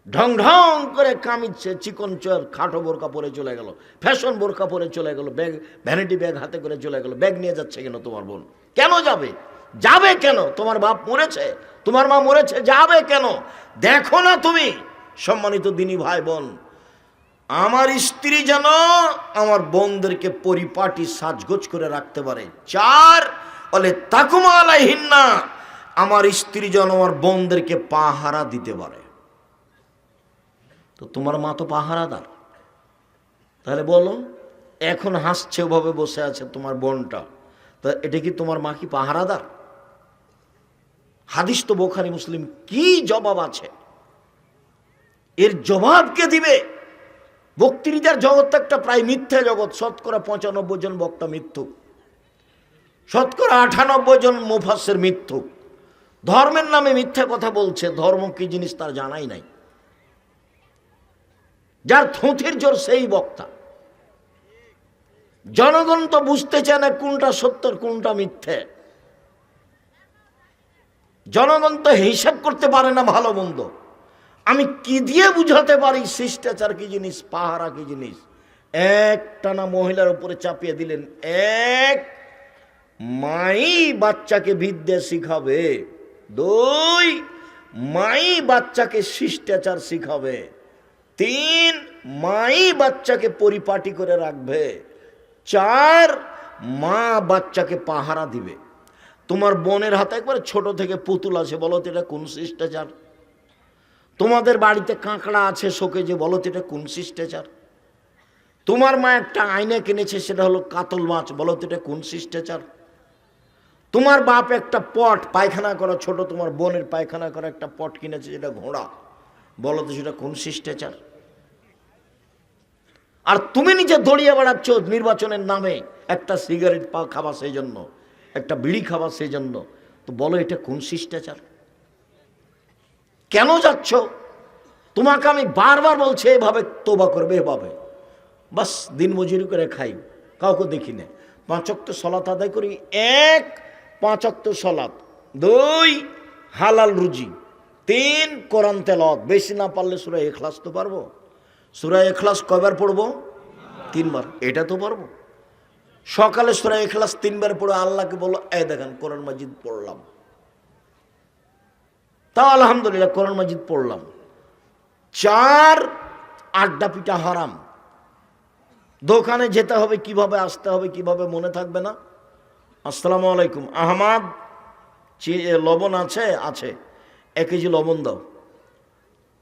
ঢং ঢং করে কামিচ্ছে, চিকন চর খাটো বোরকা পরে চলে গেল, ফ্যাশন বোরকা পরে চলে গেল, ব্যাগ ভ্যানিটি ব্যাগ হাতে করে চলে গেল। ব্যাগ নিয়ে যাচ্ছে কেন তোমার বোন? কেন যাবে? যাবে কেন? তোমার বাপ মরেছে, তোমার মা মরেছে, যাবে কেন? দেখো না তুমি? সম্মানিত দিনী ভাই বোন, আমার স্ত্রী যেন আমার বোনদেরকে পরিপাটি সাজগোজ করে রাখতে পারে। চার, তাকুমা আলাইহিন্না, আমার স্ত্রী যেন আমার বোনদেরকে পাহারা দিতে পারে। তো তোমার মা তো পাহারাদার। তাহলে বলো, এখন হাসছে ওভাবে বসে আছে তোমার বোনটা, তা এটা কি তোমার মা কি পাহারাদার? হাদিস তো বুখারী মুসলিম। কি জবাব আছে এর? জবাব কে দিবে? বক্তৃতার জগৎ একটা প্রায় মিথ্যা জগৎ। শতকরা 95 জন বক্তা মিথ্যুক, শতকরা 98 জন মুফাসসির মিথ্যুক। ধর্মের নামে মিথ্যা কথা বলছে, ধর্ম কি জিনিস তার জানাই নাই। যার থুঁথির জোর সেই বক্তা। জনগণ তো বুঝতে চায় না কোনটা সত্য কোনটা মিথ্যে। জনগণ তো হিসাব করতে পারে না ভালো মন্দ। আমি কি দিয়ে বুঝাতে পারি শিষ্টাচার কি জিনিস, পাহারা কি জিনিস? একটানা মহিলার উপরে চাপিয়ে দিলেন। এক, মাই বাচ্চাকে বিদ্যা শিখাবে। দুই, মাই বাচ্চাকে শিষ্টাচার শিখাবে। তিন, মাই বাচ্চাকে পরিপাটি করে রাখবে। চার, মা বাচ্চাকে পাহারা দিবে। তোমার বোনের হাতে একবার ছোট থেকে পুতুল আছে, বলো তো এটা কোন শিষ্টাচার? তোমাদের বাড়িতে কাঁকড়া আছে শোকেজে, বলো তো এটা কোন শিষ্টাচার? তোমার মা একটা আয়না কিনেছে, সেটা হলো কাতল মাছ, বলো তো এটা কোন শিষ্টাচার? তোমার বাপ একটা পট পায়খানা করা, ছোট তোমার বোনের পায়খানা করা একটা পট কিনেছে, যেটা ঘোড়া, বলো তো সেটা কোন শিষ্টাচার? আর তুমি নিজে দড়িয়ে বেড়াচ্ছ নির্বাচনের নামে, একটা সিগারেট খাবা সেই জন্য, একটা বিড়ি খাবা সেই জন্য, তো বলো এটা কোন শিষ্টাচার? কেন যাচ্ছ? তোমাকে আমি বারবার বলছি এভাবে তোবা করবে, এভাবে বাস দিন মজুরি করে খাই, কাউকে দেখি না। 5 ওয়াক্ত সলাত আদায় করি। এক, 5 ওয়াক্ত সলাত। দুই, হালাল রুজি। তিন, কোরআন তেলাওয়াত। বেশি না পারলে সূরা ইখলাস তো পারবো। সূরা ইখলাস কয়বার পড়বো? 3 বার। এটা তো পারবো। সকালে সূরা ইখলাস 3 বার পড়ে আল্লাহকে বলো, এই দেখেন কোরআন মাজিদ পড়লাম, তাও আলহামদুলিল্লাহ কোরআন মাজিদ পড়লাম। 4, আড্ডা পিটা হারাম। দোকানে যেতে হবে কিভাবে, আসতে হবে কিভাবে, মনে থাকবে না। আসসালামু আলাইকুম, আহমাদ লবণ আছে? আছে। 1 কেজি লবণ দাও।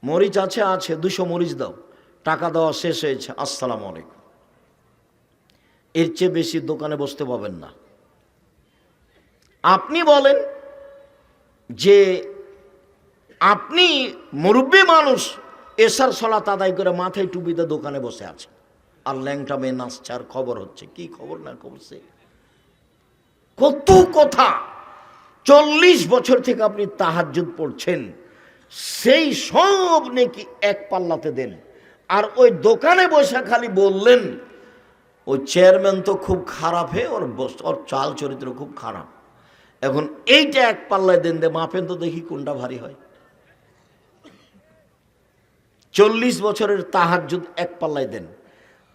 মরিচ আছে? আছে। 200 মরিচ দাও। টাকা দেওয়া শেষ হয়েছে, আসসালামু আলাইকুম। এর চেয়ে বেশি দোকানে বসতে পাবেন না। আপনি বলেন যে আপনি মুরব্বী মানুষ, এশার সালাত আদায় করে মাথায় টুপিতে দোকানে বসে আছে, আর ল্যাংটা মেয়ে নাচছে, আর খবর হচ্ছে। কি খবর না খবর, সে কত কথা। 40 বছর থেকে আপনি তাহাজ্জুদ পড়ছেন, সেই সব নাকি এক পাল্লাতে দেন। আর ওই দোকানে বসে খালি বললেন ওই চেয়ারম্যান তো খুব খারাপ, ওর চাল চরিত্র খুব খারাপ। এখন এইটা এক পাল্লায় দেন, মাপেন তো দেখি কোনটা ভারী হয়। 40 বছরের তাহাজ্জুদ এক পাল্লায় দেন,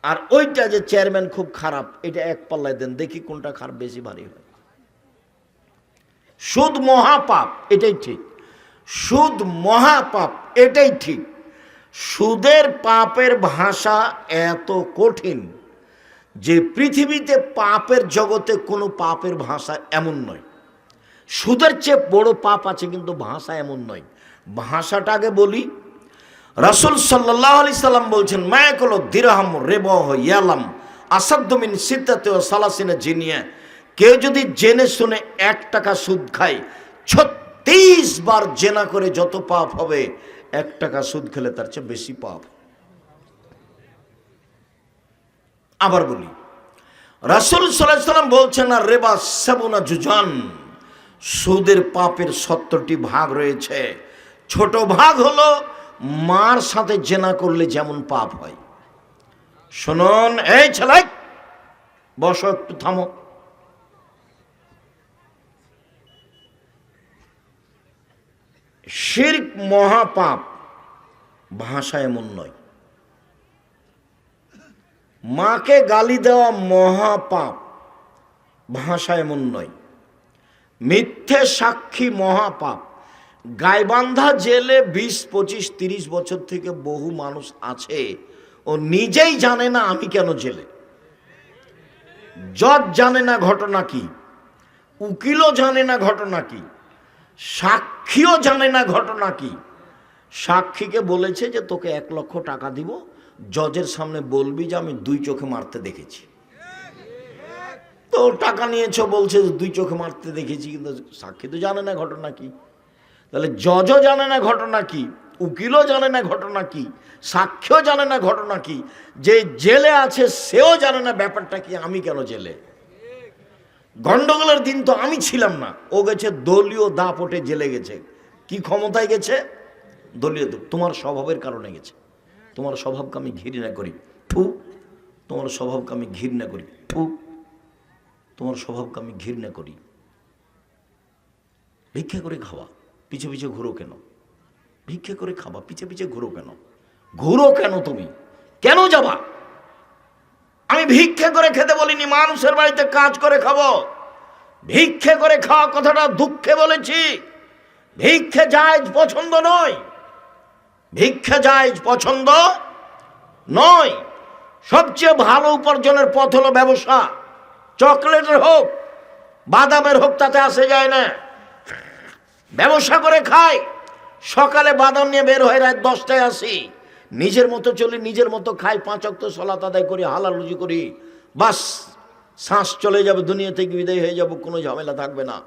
আর ওইটা যে চেয়ারম্যান খুব খারাপ, এটা এক পাল্লায় দেন, দেখি কোনটা খারাপ বেশি ভারী হয়। সুদ মহাপাপ, এটাই ঠিক। সুদ মহাপাপ, এটাই ঠিক। সুদের পাপের ভাষা এত কঠিন যে পৃথিবীতে পাপের জগতে কোনো পাপের ভাষা এমন নয়। সুদের চেয়ে বড় পাপ আছে, কিন্তু ভাষা এমন নয়। ভাষাটা আগে বলি। রাসূল সাল্লাল্লাহু আলাইহি সাল্লাম বলছেন, মায়াকুলু দিরহাম রিবাহ ইয়ালাম আসাদ্দু মিন সিত্তাতি ওয়া সালাসিনা জিনিয়া। কেউ যদি জেনে শুনে 1 টাকা সুদ খায়, 36 বার জেনা করে যত পাপ হবে, 1 টাকা সুদ খেলে তার চেয়ে বেশি পাপ। আবার বলি, রাসূল সাল্লাল্লাহু আলাইহি সাল্লাম বলছেন, আর রিবা সাবুনা জুজান, সুদের পাপের 70টি ভাগ রয়েছে। ছোট ভাগ হলো মার সাথে জেনা করলে যেমন পাপ হয়। শুনুন, এই ছেলে বসো, একটু থামো। শিরক মহাপাপ, ভাষা এমন নয়। মাকে গালি দেওয়া মহাপাপ, ভাষা এমন নয়। মিথ্যে সাক্ষী মহাপাপ। গাইবান্ধা জেলে 20, 25, 30 বছর থেকে বহু মানুষ আছে, ও নিজেই জানে না আমি কেন জেলে। জজ জানে না ঘটনা কি, উকিলও জানে না ঘটনা কি, সাক্ষীও জানে না ঘটনা কি। সাক্ষীকে বলেছে যে তোকে 1 লক্ষ টাকা দিব, জজের সামনে বলবি যে আমি 2 চোখে মারতে দেখেছি। তো টাকা নিয়েছ, বলছে 2 চোখে মারতে দেখেছি, কিন্তু সাক্ষী তো জানে না ঘটনা কি। তাহলে জজও জানে না ঘটনা কি, উকিলও জানে না ঘটনা কি, সাক্ষ্যও জানে না ঘটনা কি, যে জেলে আছে সেও জানে না ব্যাপারটা কি, আমি কেন জেলে। গন্ডগোলের দিন তো আমি ছিলাম না, ও গেছে দলীয় দাপটে জেলে গেছে। কি ক্ষমতায় গেছে? দলীয়। তোমার স্বভাবের কারণে গেছে। তোমার স্বভাবকে আমি ঘৃণা করি, ফু। তোমার স্বভাবকে আমি ঘৃণা করি, ফু। তোমার স্বভাবকে আমি ঘৃণা করি। ভিক্ষা করে খাওয়া, পিছে পিছে ঘুরো কেন? ভিক্ষা করে খাবা, পিছে পিছে ঘুরো কেন? ঘুরো কেন? তুমি কেন যাবা? আমি ভিক্ষা করে খেতে বলিনি, মানুষের বাড়িতে কাজ করে খাবো। ভিক্ষা করে খাওয়া কথাটা দুঃখে বলেছি। ভিক্ষা জায়েজ পছন্দ নয়, ভিক্ষা জায়েজ পছন্দ নয়। সবচেয়ে ভালো উপার্জনের পথ হলো ব্যবসা। চকলেটের হোক, বাদামের হোক, তাতে আসে যায় না। ব্যবসা করে খাই, সকালে বাদাম নিয়ে বের হয়ে রাত 10টায় আসি, নিজের মতো চলি, নিজের মতো খাই, 5 ওয়াক্ত সালাত আদায় করি, হালাল রুজি করি, বাস শ্বাস চলে যাবে, দুনিয়া থেকে বিদায় হয়ে যাব, কোনো ঝামেলা থাকবে না।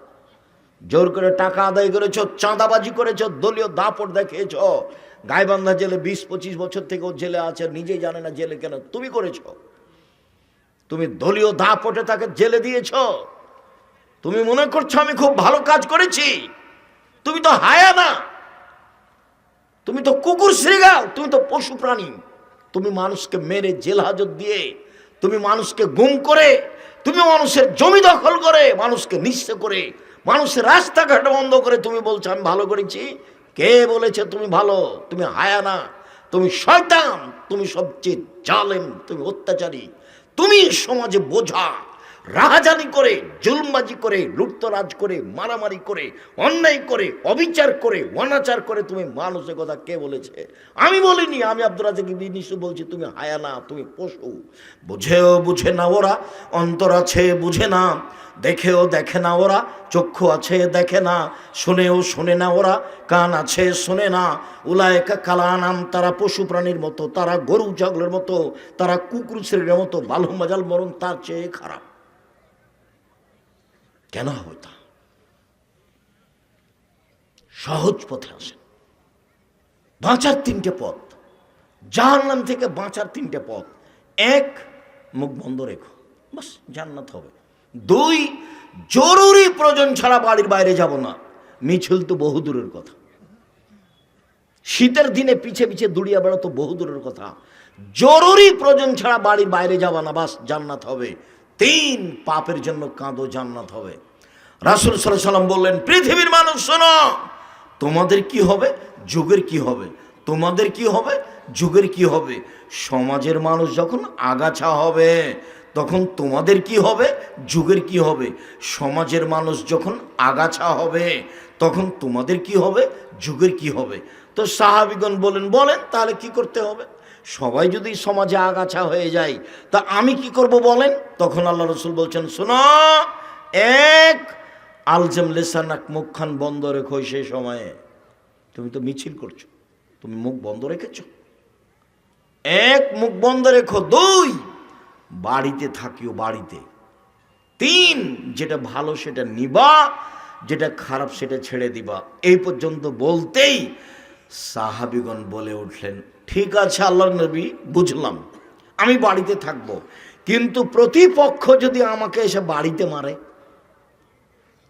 জোর করে টাকা আদায় করেছ, চাঁদাবাজি করেছ, দলীয় দাপট দেখিয়েছ। গাইবান্ধা জেলে 20-25 বছর থেকে ও জেলে আছে, নিজেই জানে না জেলে কেন। তুমি করেছ, তুমি দলীয় দাপটে তাকে জেলে দিয়েছ। তুমি মনে করছো আমি খুব ভালো কাজ করেছি। তুমি তো হায়া না, তুমি তো কুকুর শ্রীগাল, তুমি তো পশু প্রাণী। তুমি মানুষকে মেরে জেল হাজত দিয়ে, তুমি মানুষকে গুম করে, তুমি মানুষের জমি দখল করে, মানুষকে নিঃস্ব করে, মানুষের রাস্তাঘাট বন্ধ করে তুমি বলছো আমি ভালো করেছি। কে বলেছে তুমি ভালো? তুমি হায়া না, তুমি শয়তান, তুমি সবচেয়ে জালেম, তুমি অত্যাচারী, তুমি সমাজে বোঝা। রাহাজানি করে, জুলুমবাজি করে, লুটতরাজ করে, মারামারি করে, অন্যায় করে, অবিচার করে, অনাচার করে তুমি মানুষের কথা কে বলেছে? আমি বলিনি। আমি আব্দুর রাজ্জাক নিশু বলছি তুমি হায়া না, তুমি পশু। বুঝেও বুঝে না ওরা, অন্তর আছে বুঝে না, দেখেও দেখে না ওরা, চক্ষু আছে দেখে না, শুনেও শোনে না ওরা, কান আছে শোনে না। উলায়েকা কালানাম, তারা পশু প্রাণীর মতো, তারা গরু ছাগলের মতো, তারা কুকুর শ্রেণীর মতো, বালু মাজাল মরণ তার চেয়ে খারাপ। কেন হবে তা? সহজ পথে আসেন। বাঁচার 3টে পথ, জাহান্নাম থেকে বাঁচার 3টে পথ। 1, মুখ বন্ধ রেখো, বাস জান্নাত হবে। 2, জরুরি প্রয়োজন ছাড়া বাড়ির বাইরে যাব না। মিছিল তো বহু দূরের কথা, শীতের দিনে পিছে পিছে দুড়িয়া বেড়া তো বহু দূরের কথা। জরুরি প্রয়োজন ছাড়া বাড়ির বাইরে যাবা না, বাস জান্নাত হবে। 3, পাপের জন্য কাঁদো, জান্নাত হবে। রাসূল সাল্লাল্লাহু আলাইহি ওয়াসাল্লাম বললেন, পৃথিবীর মানুষ শোনো, তোমাদের কি হবে, যুগের কি হবে, তোমাদের কি হবে, যুগের কি হবে। সমাজের মানুষ যখন আগাছা হবে তখন তোমাদের কি হবে, যুগের কি হবে। সমাজের মানুষ যখন আগাছা হবে তখন তোমাদের কি হবে, যুগের কি হবে। তো সাহাবীগণ বলেন তাহলে কি করতে হবে? সবাই যদি সমাজে আগাছা হয়ে যায় তা আমি কি করব বলেন? তখন আল্লাহ রাসূল বলছেন, শোনো, 1, আলজাম লিসানাক, মুখখান বন্ধ রেখো। সেই সময়ে তুমি তো মিছিল করছো, তুমি মুখ বন্ধ রেখেছো। 1, মুখ বন্ধ রেখো। 2, বাড়িতে থাকিও, বাড়িতে। 3, যেটা ভালো সেটা নিবা, যেটা খারাপ সেটা ছেড়ে দিবা। এই পর্যন্ত বলতেই সাহাবীগণ বলে উঠলেন, ঠিক আছে আল্লাহর নবী, বুঝলাম, আমি বাড়িতে থাকবো, কিন্তু প্রতিপক্ষ যদি আমাকে এসে বাড়িতে মারে?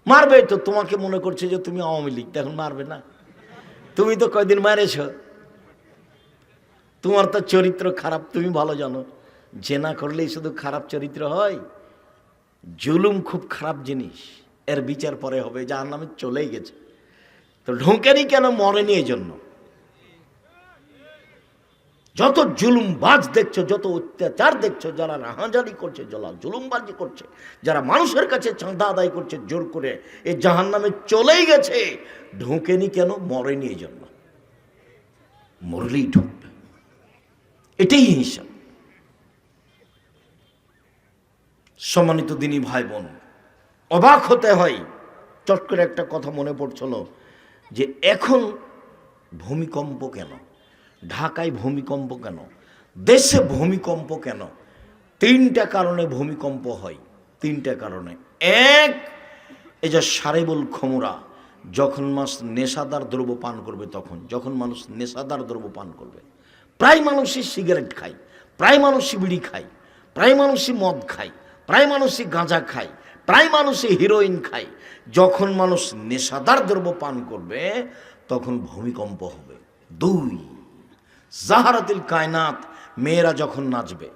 মারবে তো, তোমাকে মনে করছে যে তুমি আওয়ামী লীগ, এখন মারবে না? তুমি তো কয়দিন মারেছ, তোমার তো চরিত্র খারাপ, তুমি ভালো জানো। জেনা করলেই শুধু খারাপ চরিত্র হয়? জুলুম খুব খারাপ জিনিস, এর বিচার পরে হবে, জাহান্নামে চলেই গেছে। তো ঢোকেনি কেন? মরেনি এই জন্য। যত জুলুমবাজ দেখছো, যত অত্যাচার দেখছো, যারা রাহাজানি করছে, যারা জুলুমবাজি করছে, যারা মানুষের কাছে চাঁদা আদায় করছে জোর করে, এই জাহান্নামে চলেই গেছে। ঢোকেনি কেন? মরেনি এই জন্য। মরলেই ঢুকবে, এটাই হিসাব। সম্মানিত দিনী ভাই বোন, অবাক হতে হয়। চট করে একটা কথা মনে পড়ছিল যে এখন ভূমিকম্প কেন? ঢাকায় ভূমিকম্প কেন? দেশে ভূমিকম্প কেন? তিনটা কারণে ভূমিকম্প হয়। তিনটা কারণে। এক, এই যে সারেবুল খমরা, যখন মানুষ নেশাদার দ্রব্য পান করবে, তখন যখন মানুষ নেশাদার দ্রব্য পান করবে, প্রায় মানুষই সিগারেট খায়, প্রায় মানুষই বিড়ি খায়, প্রায় মানুষই মদ খায়, প্রায় মানুষই গাঁজা খায়, প্রায় মানুষই হিরোইন খায়। যখন মানুষ নেশাদার দ্রব্য পান করবে তখন ভূমিকম্প হবে। দুই, জাহারাতিল কায়নাত, মেয়েরা যখন নাচবে,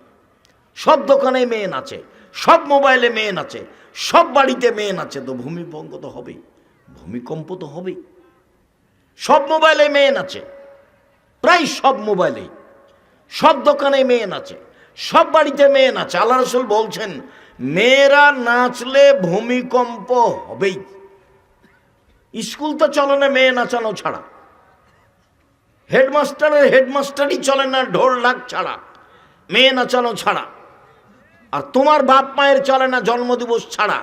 সব দোকানে মেয়ে নাচে, সব মোবাইলে মেয়ে নাচে, সব বাড়িতে মেয়ে নাচে, তো ভূমিকম্প তো হবেই, ভূমিকম্প তো হবেই। সব মোবাইলে মেয়ে নাচে, প্রায় সব মোবাইলে, সব দোকানে মেয়ে নাচে, সব বাড়িতে মেয়ে নাচে। আল্লাহ রাসূল বলছেন মেয়েরা নাচলে ভূমিকম্প হবেই। স্কুল তো চলে না মেয়ে নাচানো ছাড়া, হেডমাস্টারের হেডমাস্টারই চলে না ঢোল ঢাক ছাড়া, মেয়ে নাচানো ছাড়া। আর তোমার বাপ মায়ের চলে না জন্মদিবস ছাড়া।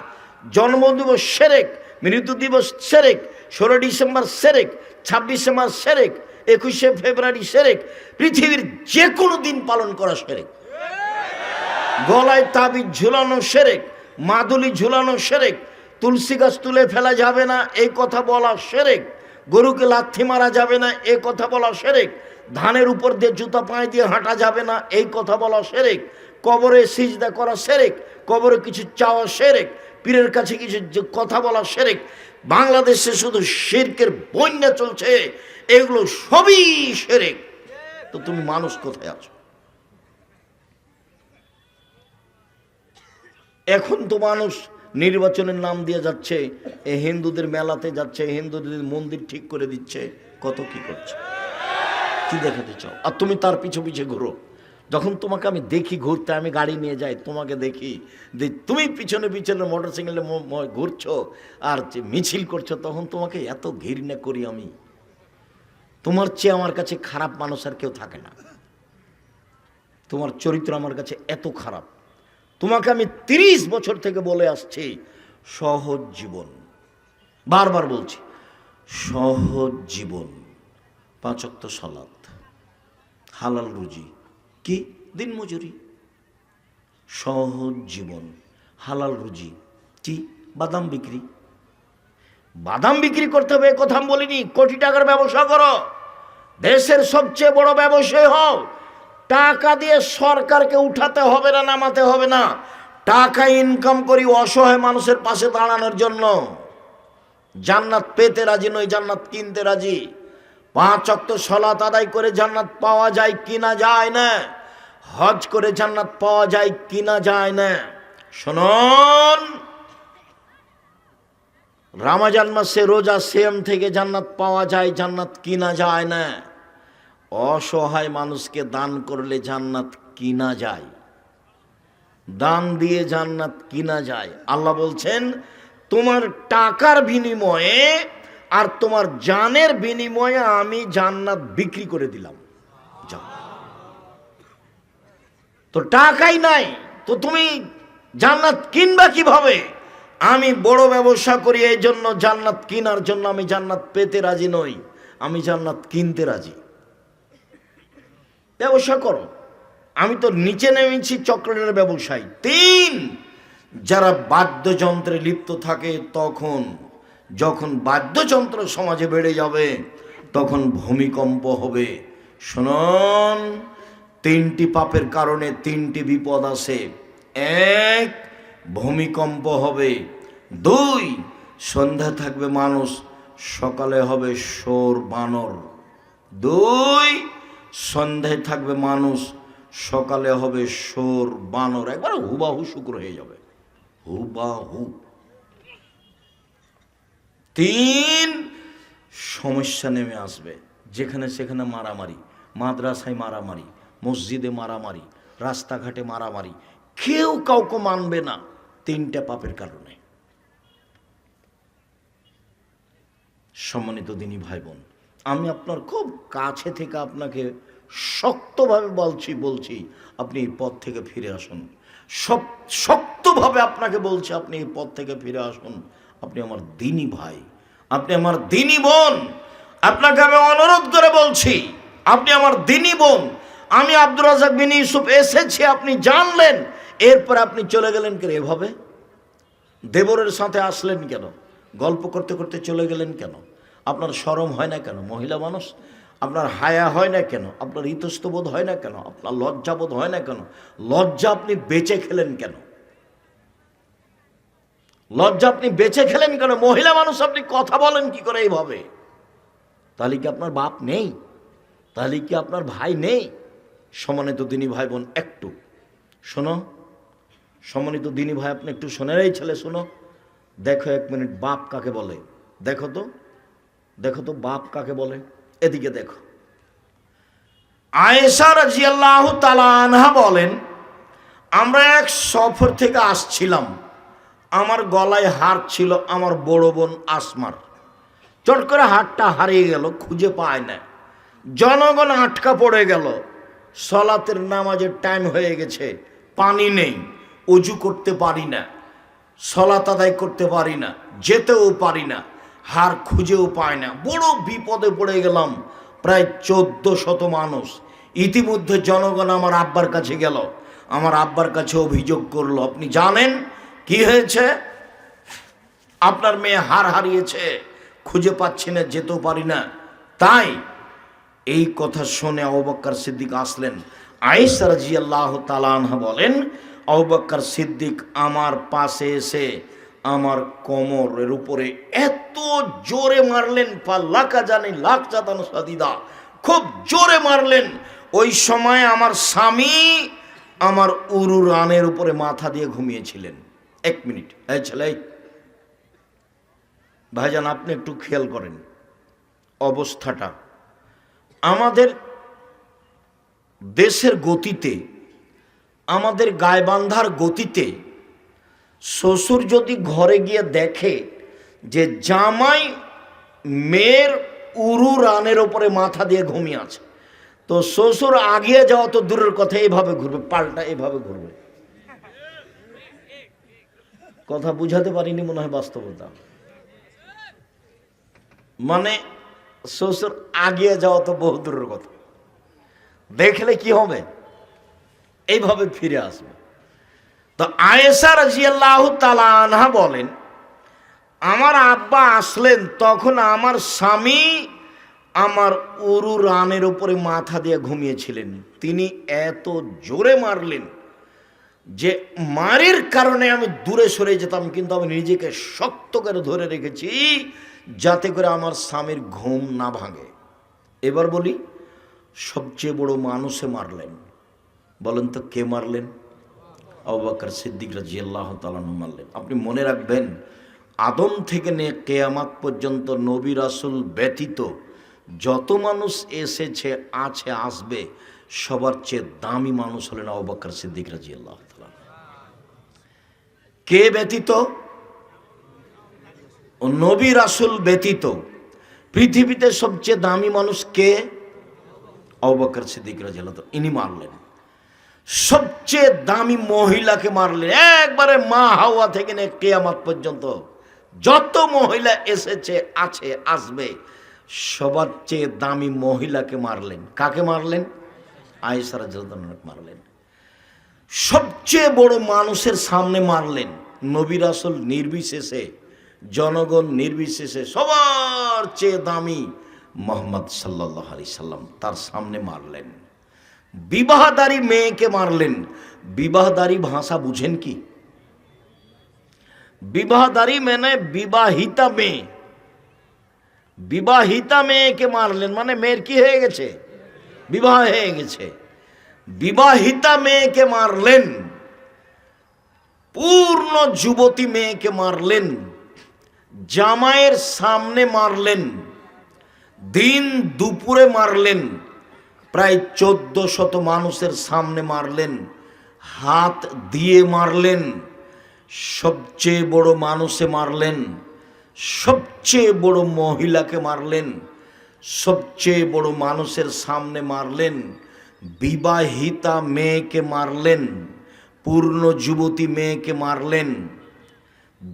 জন্মদিবস সেরেক, মৃত্যু দিবস সেরেক, 16 ডিসেম্বর সেরেক, 26 ডিসেম্বর সেরেক, 21শে ফেব্রুয়ারি সেরেক, পৃথিবীর যে কোনো দিন পালন করা সেরেক। গলায় তাবিজ ঝুলানো সেরেক, মাদুলি ঝুলানো সেরেক, তুলসী গাছ তুলে ফেলা যাবে না এই কথা বলা সেরেক, গরুকে লাথি মারা যাবে না এই কথা বলা সেরেক, ধানের উপর দিয়ে জুতা পায়ে দিয়ে হাঁটা যাবে না এই কথা বলা সেরেক, কবরে সিজদা করা সেরেক, কবরে কিছু চাওয়া সেরেক, পীরের কাছে কিছু কথা বলা সেরেক। বাংলাদেশে শুধু শিরকের বন্যা চলছে, এগুলো সবই সেরেক। তো তুমি মানুষ কোথায় আছো? এখন তো মানুষ নির্বাচনের নাম দিয়ে যাচ্ছে, এ হিন্দুদের মেলাতে যাচ্ছে, হিন্দুদের মন্দির ঠিক করে দিচ্ছে, কত কি করছে। কি দেখাতে চাও? আর তুমি তার পিছু পিছে ঘুরো। যখন তোমাকে আমি দেখি ঘুরতে, আমি গাড়ি নিয়ে যাই, তোমাকে দেখি তুমি পিছনে পিছনে মোটরসাইকেলে ঘুরছো আর মিছিল করছো, তখন তোমাকে এত ঘৃণা করি আমি। তোমার চেয়ে আমার কাছে খারাপ মানুষ আর কেউ থাকে না। তোমার চরিত্র আমার কাছে এত খারাপ। তোমাকে আমি 30 বছর থেকে বলে আসছি সহজ জীবন, বারবার বলছি সহজ জীবন, 5 ওয়াক্ত সালাত, হালাল রুজি, কি দিনমজুরি। সহজ জীবন, হালাল রুজি, কি বাদাম বিক্রি। বাদাম বিক্রি করতে হবে কথা আমি বলিনি, কোটি টাকার ব্যবসা করো, দেশের সবচেয়ে বড় ব্যবসায়ী হও। টাকা দিয়ে সরকারকে উঠাতে হবে না, নামাতে হবে না। টাকা ইনকাম করি অসহায় মানুষের পাশে দাঁড়ানোর জন্য। জান্নাত পেতে রাজি নই, জান্নাত কিনতে রাজি। 5 ওয়াক্ত সালাত আদায় করে জান্নাত পাওয়া যায় কিনা যায় না, হজ করে জান্নাত পাওয়া যায় কিনা যায় না। শুনুন, রমজান মাসে রোজা সিয়াম থেকে জান্নাত পাওয়া যায়, জান্নাত কিনা যায় না। অসহায় মানুষকে দান করলে জান্নাত কিনা যায়, দান দিয়ে জান্নাত কিনা যায়। আল্লাহ বলছেন তোমার টাকার বিনিময়ে আর তোমার জানের বিনিময়ে আমি জান্নাত বিক্রি করে দিলাম। যাও, তো টাকাই নাই তো তুমি জান্নাত কিনবা কিভাবে? আমি বড় ব্যবসা করি, এই জন্য জান্নাত কেনার জন্য আমি জান্নাত পেতে রাজি নই, আমি জান্নাত কিনতে রাজি। ব্যবসা করো, আমি তো নিচে নেমেছি চকলেটের ব্যবসায়ী। 3, যারা বাদ্যযন্ত্রে লিপ্ত থাকে, তখন যখন বাদ্যযন্ত্র সমাজে বেড়ে যাবে তখন ভূমিকম্প হবে। শুনুন, 3টি পাপের কারণে 3টি বিপদ আসে। 1, ভূমিকম্প হবে। 2, সন্ধ্যা থাকবে মানুষ, সকালে হবে শোর বানর। 2, সন্ধ্যায় থাকবে মানুষ, সকালে হবে শোর বানর। একবার হুবাহু শুক্র হয়ে যাবে, হুবাহু। 3, সমস্যা নেমে আসবে, যেখানে সেখানে মারামারি, মাদ্রাসায় মারামারি, মসজিদে মারামারি, রাস্তাঘাটে মারামারি, কেউ কাউকে মানবে না 3টা পাপের কারণে। সম্মানিত দিনী ভাই বোন, আমি আপনার খুব কাছে থেকে আপনাকে শক্তভাবে বলছি আপনি এই পথ থেকে ফিরে আসুন। শক্তভাবে আপনাকে বলছি আপনি এই পথ থেকে ফিরে আসুন। আপনি আমার দিনী ভাই, আপনি আমার দিনী বোন, আপনাকে আমি অনুরোধ করে বলছি, আপনি আমার দিনী বোন, আমি আব্দুর রাজ্জাক বিন ইউসুফ এসেছি, আপনি জানলেন, এরপর আপনি চলে গেলেন কেন এভাবে? দেবরের সাথে আসলেন কেন? গল্প করতে করতে চলে গেলেন কেন? আপনার শরম হয় না কেন? মহিলা মানুষ, আপনার হায়া হয় না কেন? আপনার ইতস্তবোধ হয় না কেন? আপনার লজ্জাবোধ হয় না কেন? লজ্জা আপনি বেঁচে খেলেন কেন? লজ্জা আপনি বেঁচে খেলেন কেন? মহিলা মানুষ আপনি কথা বলেন কি করে এইভাবে? তাহলে কি আপনার বাপ নেই? তাহলে কি আপনার ভাই নেই? সম্মানিত দিনী ভাই বোন, একটু শোনো। সম্মানিত দিনী ভাই, আপনি একটু শোনেন। এই ছেলে শোনো, দেখো এক মিনিট, বাপ কাকে বলে দেখো তো, দেখো তো বাপ কাকে বলে। এদিকে দেখো। আয়েশা রাদিয়াল্লাহু তাআলা আনহা বলেন, আমরা এক সফর থেকে আসছিলাম, আমার গলায় হার ছিল আমার বড় বোন আসমার। চট করে হারটা হারিয়ে গেল, খুঁজে পায় না। জনগণ আটকা পড়ে গেল, সলাতের নামাজের টাইম হয়ে গেছে, পানি নেই, অজু করতে পারি না, সলাত আদায় করতে পারি না, যেতেও পারি না, হার খুঁজেও পায় না, বড় বিপদে পড়ে গেলাম। প্রায় 1400 মানুষ। ইতিমধ্যে জনগণ আমার আব্বার কাছে গেল, আমার আব্বার কাছে অভিযোগ করলো, আপনি জানেন কি হয়েছে? আপনার মেয়ে হার হারিয়েছে, খুঁজে পাচ্ছি না, যেতেও পারি না। তাই এই কথা শুনে আবু বকর সিদ্দিক আসলেন। আয়েশা রাদিয়াল্লাহু তাআলা আনহা বলেন, আবু বকর সিদ্দিক আমার পাশে এসে আমার কোমরের উপরে এত জোরে মারলেন, পাল্লাকা জানি লাখ জাতানো সাদিদা, খুব জোরে মারলেন। ওই সময় আমার স্বামী আমার উরু রানের উপরে মাথা দিয়ে ঘুমিয়েছিলেন। এক মিনিট, এই ছেলে, ভাইজান আপনি একটু খেয়াল করেন অবস্থাটা। আমাদের দেশের গতিতে, আমাদের গায়বান্ধার গতিতে, শ্বশুর যদি ঘরে গিয়ে দেখে যে জামাই মেয়ের উরু রানের ওপরে মাথা দিয়ে ঘুমিয়ে আছে, তো শ্বশুর আগিয়ে যাওয়া তো দূরের কথা, এভাবে ঘুরবে, পাল্টা এভাবে ঘুরবে। কথা বুঝাতে পারিনি মনে হয়, বাস্তবতা। মানে শ্বশুর আগিয়ে যাওয়া তো বহু দূরের কথা, দেখলে কি হবে, এইভাবে ফিরে আসবে। তো আয়েশা রাদিয়াল্লাহু তাআলা আনহা বলেন, আমার আব্বা আসলেন, তখন আমার স্বামী আমার উরু রানের উপরে মাথা দিয়ে ঘুমিয়েছিলেন। তিনি এত জোরে মারলেন যে মারের কারণে আমি দূরে সরে যেতাম, কিন্তু আমি নিজেকে শক্ত করে ধরে রেখেছি যাতে করে আমার স্বামীর ঘুম না ভাঙে। এবার বলি, সবচেয়ে বড় মানুষে মারলেন, বলেন তো কে মারলেন? আবু বকর সিদ্দিক রাদিয়াল্লাহু তাআলা মারলেন। আপনি মনে রাখবেন, আদম থেকে নিয়ে কিয়ামত পর্যন্ত নবী রাসূল ব্যতীত যত মানুষ এসেছে, আছে, আসবে, সবার চেয়ে দামি মানুষ হলেন আবু বকর সিদ্দিক রাদিয়াল্লাহু তাআলা। কে ব্যতীত? ও নবী রাসূল ব্যতীত পৃথিবীতে সবচেয়ে দামি মানুষ কে? আবু বকর সিদ্দিক রাদিয়াল্লাহু তাআলা। ইনি মারলেন। সবচেয়ে দামি মহিলাকে মারলেন, একবারে মা হাওয়া থেকে নিয়ে কিয়ামত পর্যন্ত যত মহিলা এসেছে, আছে, আসবে, সবার চেয়ে দামি মহিলাকে মারলেন। কাকে মারলেন? আয়েশা রাদিয়াল্লাহু আনহা মারলেন। সবচেয়ে বড় মানুষের সামনে মারলেন, নবী রাসূল নির্বিশেষে, জনগণ নির্বিশেষে, সবার চেয়ে দামি মুহাম্মদ সাল্লাল্লাহু আলাইহি সাল্লাম, তার সামনে মারলেন। বিবাহদারী মেয়েকে মারলেন। বিবাহদারী ভাষা বুঝেন কি? বিবাহদারী মানে বিবাহিতা মেয়ে। বিবাহিতা মেয়েকে মারলেন মানে মেয়ের কি হয়ে গেছে? বিবাহ হয়ে গেছে। বিবাহিতা মেয়েকে মারলেন। পূর্ণ যুবতী মেয়েকে মারলেন। জামাইয়ের সামনে মারলেন। দিন দুপুরে মারলেন। প্রায় 1400 মানুষের সামনে মারলেন। হাত দিয়ে মারলেন। সবচেয়ে বড় মানুষে মারলেন। সবচেয়ে বড় মহিলাকে মারলেন। সবচেয়ে বড় মানুষের সামনে মারলেন। বিবাহিতা মেয়েকে মারলেন। পূর্ণ যুবতী মেয়েকে মারলেন।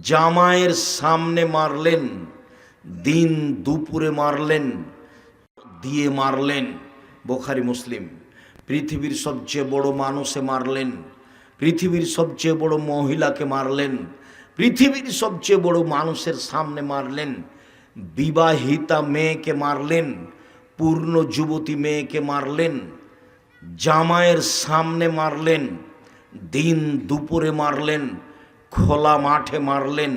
জামাইয়ের সামনে মারলেন। দিন দুপুরে মারলেন। দিয়ে মারলেন, বুখারী মুসলিম। পৃথিবীর সবচেয়ে বড় মানুষে মারলেন, পৃথিবীর সবচেয়ে বড় মহিলাকে মারলেন, পৃথিবীর সবচেয়ে বড় মানুষের সামনে মারলেন, বিবাহিতা মেয়েকে মারলেন, পূর্ণ যুবতী মেয়েকে মারলেন, জামাইয়ের সামনে মারলেন, দিন দুপুরে মারলেন, খোলা মাঠে মারলেন,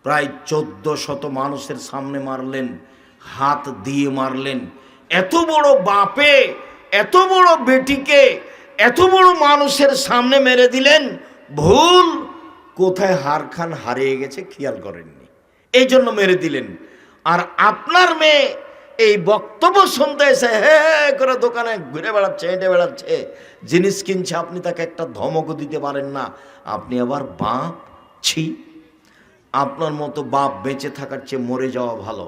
প্রায় 1400 মানুষের সামনে মারলেন, হাত দিয়ে মারলেন। এত বড় বাপে এত বড় বেটিকে এত বড় মানুষের সামনে মেরে দিলেন, ভুল কোথায় হারখান হারিয়ে গেছে খেয়াল করেননি, এই জন্য মেরে দিলেন। আর আপনার মেয়ে এই বক্তব্য শুনতে এসে হে করে দোকানে ঘুরে বেড়াচ্ছে, হেঁটে বেড়াচ্ছে, জিনিস কিনছে, আপনি তাকে একটা ধমকও দিতে পারেন না। আপনি আবার বাপ, ছি! আপনার মতো বাপ বেঁচে থাকার চেয়ে মরে যাওয়া ভালো।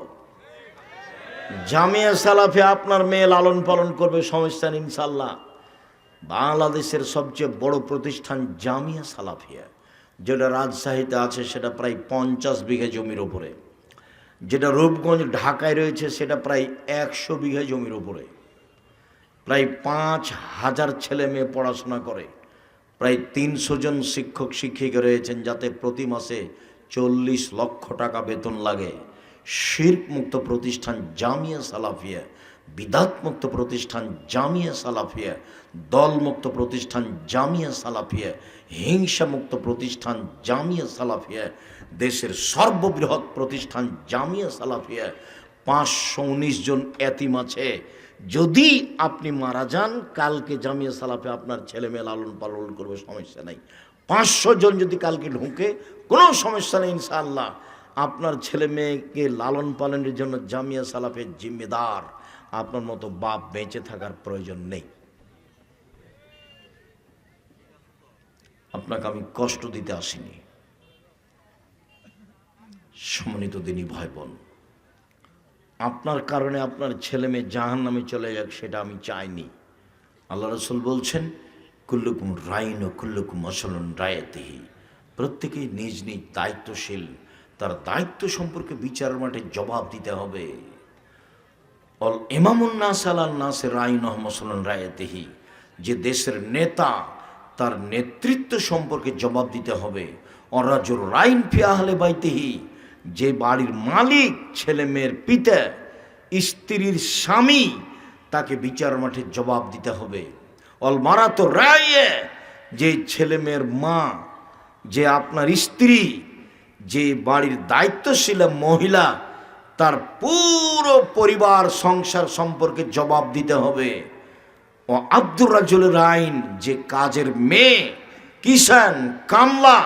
জামিয়া সালাফিয়া আপনার মেয়ে লালন পালন করবে, সমস্যা নেই ইনশাল্লাহ। বাংলাদেশের সবচেয়ে বড় প্রতিষ্ঠান জামিয়া সালাফিয়া, যেটা রাজশাহীতে আছে সেটা প্রায় 50 বিঘা জমির উপরে, যেটা রূপগঞ্জ ঢাকায় রয়েছে সেটা প্রায় 100 বিঘা জমির উপরে, প্রায় 5000 ছেলে মেয়ে পড়াশোনা করে, প্রায় 300 জন শিক্ষক শিক্ষিকা রয়েছেন, যাতে প্রতি মাসে 40 লক্ষ টাকা বেতন লাগে। শিরক মুক্ত প্রতিষ্ঠান জামিয়া সালাফিয়া, বিদাত মুক্ত প্রতিষ্ঠান জামিয়া সালাফিয়া, দলমুক্ত প্রতিষ্ঠান জামিয়া সালাফিয়া, হিংসা মুক্ত প্রতিষ্ঠান জামিয়া সালাফিয়া, দেশের সর্ববৃহৎ প্রতিষ্ঠান জামিয়া সালাফিয়া। 519 জন এতিম আছে। যদি আপনি মারা যান, কালকে জামিয়া সালাফিয়া আপনার ছেলে মেয়ে লালন পালন করবে, সমস্যা নেই। 500 জন যদি কালকে ঢুকে, কোনো সমস্যা নেই ইনশাআল্লাহ। আপনার ছেলে মেয়েকে লালন পালনের জন্য জামিয়া সালাফের জিম্মেদার। আপনার মতো বাপ বেঁচে থাকার প্রয়োজন নেই। আপনাকে আমি কষ্ট দিতে আসিনি। সম্মানিত দিনী ভাই বোন, আপনার কারণে আপনার ছেলে মেয়ে জাহান্নামে চলে যাক, সেটা আমি চাইনি। আল্লাহ রাসূল বলছেন, কুল্লুকুম রাইন ও কুল্লুকুম মাসউলুন রায়াতিহি, প্রত্যেকেই নিজ নিজ দায়িত্বশীল, তার দায়িত্ব সম্পর্কে বিচারের মাঠে জবাব দিতে হবে। অল ইমামুন নাস আলান নাস রাইন ও মাসউলুন রায়াতিহি, যে দেশের নেতা তার নেতৃত্ব সম্পর্কে জবাব দিতে হবে। অরাজুর রাইন ফি আহলে বাইতিহি, যে বাড়ির মালিক, ছেলে মেয়ের পিতা, স্ত্রীর স্বামী, তাকে বিচার মাঠে জবাব দিতে হবে। অল মারাত রায়ে, যে ছেলে মেয়ের মা, যে আপনার স্ত্রী, যে বাড়ির দায়িত্বশীল মহিলা, তার পুরো পরিবার সংসার সম্পর্কে জবাব দিতে হবে। ও আব্দুর রাজুলের আইন, যে কাজের মেয়ে, কিষান, কামলা,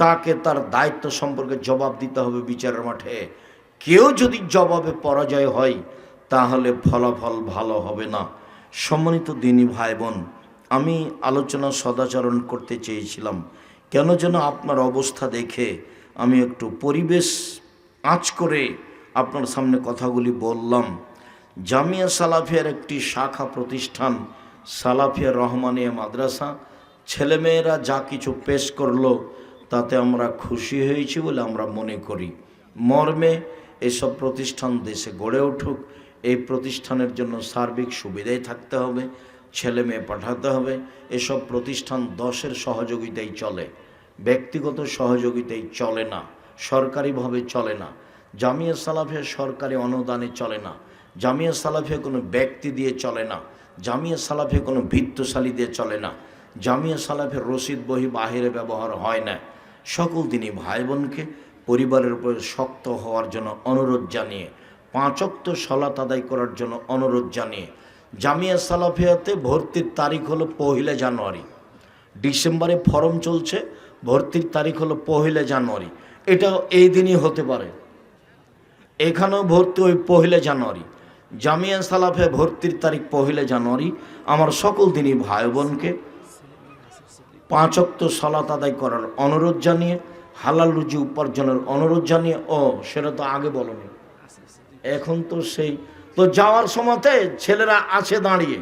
তাকে তার দায়িত্ব সম্পর্কে জবাব দিতে হবে বিচারের মাঠে। কেউ যদি জবাবে পরাজয় হয়, তাহলে ফলাফল ভালো হবে না। সম্মানিত দিনী ভাই বোন, আমি আলোচনা সদাচরণ করতে চেয়েছিলাম, কেন যেন আপনার অবস্থা দেখে আমি একটু পরিবেশ আঁচ করে আপনার সামনে কথাগুলি বললাম। জামিয়া সালাফিয়ার একটি শাখা প্রতিষ্ঠান সালাফিয়া রহমানিয়া মাদ্রাসা, ছেলেমেয়েরা যা কিছু পেশ করলো তাতে আমরা খুশি হয়েছি বলে আমরা মনে করি। মর্মে এসব প্রতিষ্ঠান দেশে গড়ে উঠুক, এই প্রতিষ্ঠানের জন্য সার্বিক সুবিধাই থাকতে হবে, ছেলে মেয়ে পাঠাতে হবে। এসব প্রতিষ্ঠান 10-এর সহযোগিতায় চলে, ব্যক্তিগত সহযোগিতায় চলে না, সরকারিভাবে চলে না। জামিয়া সালাফিয়া সরকারি অনুদানে চলে না, জামিয়া সালাফিয়া কোনো ব্যক্তি দিয়ে চলে না, জামিয়া সালাফিয়া কোনো ভিত্তশালী দিয়ে চলে না, জামিয়া সালাফিয়ার রসিদ বহি বাহিরে ব্যবহার হয় না। সকল দিনই ভাই বোনকে পরিবারের উপর শক্ত হওয়ার জন্য অনুরোধ জানিয়ে, 5 ওয়াক্ত সালাত আদায় করার জন্য অনুরোধ জানিয়ে, জামিয়া সালাফিয়াতে ভর্তির তারিখ হলো 1 জানুয়ারি। ডিসেম্বরে ফরম চলছে, ভর্তির তারিখ হলো 1 জানুয়ারি। এটাও এই দিনই হতে পারে, এখানেও ভর্তি ওই 1 জানুয়ারি। জামিয়া সালাফিয়া ভর্তির তারিখ 1 জানুয়ারি। আমার সকল দিনই ভাই বোনকে 5 ওয়াক্ত সালাত আদায় করার অনুরোধ জানিয়ে, হালাল রুজি উপার্জনের অনুরোধ জানিয়ে, সেটা তো আগে বলনি, এখন তো সেই তো যাওয়ার সময়তে ছেলেরা আছে দাঁড়িয়ে,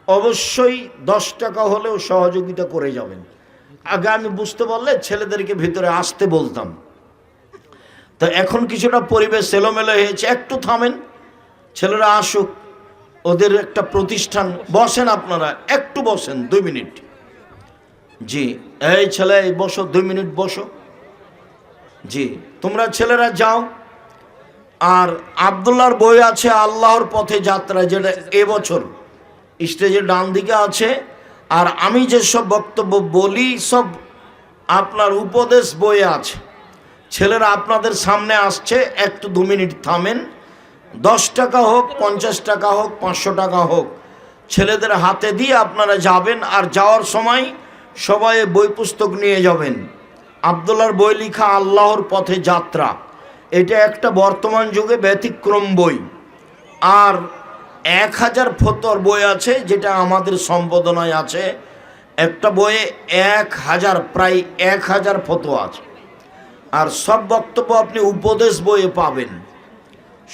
অবশ্যই 10 টাকা হলেও সহযোগিতা করে যাবেন। আগে আমি বুঝতে পারলে ছেলেদেরকে ভিতরে আসতে বলতাম, তো এখন কিছুটা পরিবেশ এলোমেলো হয়েছে, একটু থামেন, ছেলেরা আসুক, ওদের একটা প্রতিষ্ঠান। বসেন আপনারা, একটু বসেন 2 মিনিট। জি, এই ছেলে বসো, 2 মিনিট বসো। জি, তোমরা ছেলেরা যাও। আর আব্দুল্লাহর বই আছে আল্লাহর পথে যাত্রা, যেটা এবছর স্টেজের ডান দিকে আছে। আর আমি যেসব বক্তব্য বলি সব আপনার উপদেশ বইয়ে আছে। ছেলেরা আপনাদের সামনে আসছে, একটু 2 মিনিট থামেন। 10 টাকা হোক, 50 টাকা হোক, 500 টাকা হোক, ছেলেদের হাতে দিয়ে আপনারা যাবেন। আর যাওয়ার সময় সবাই বই পুস্তক নিয়ে যাবেন। আব্দুল্লাহর বই লেখা আল্লাহর পথে যাত্রা, এটা একটা বর্তমান যুগে ব্যতিক্রম বই। আর 1000 ফতোয়ার বই আছে, যেটা আমাদের সম্পাদনায় আছে। একটা বইয়ে 1000, প্রায় 1000 ফতোয়া আছে। আর সব বক্তব্য আপনি উপদেশ বইয়ে পাবেন।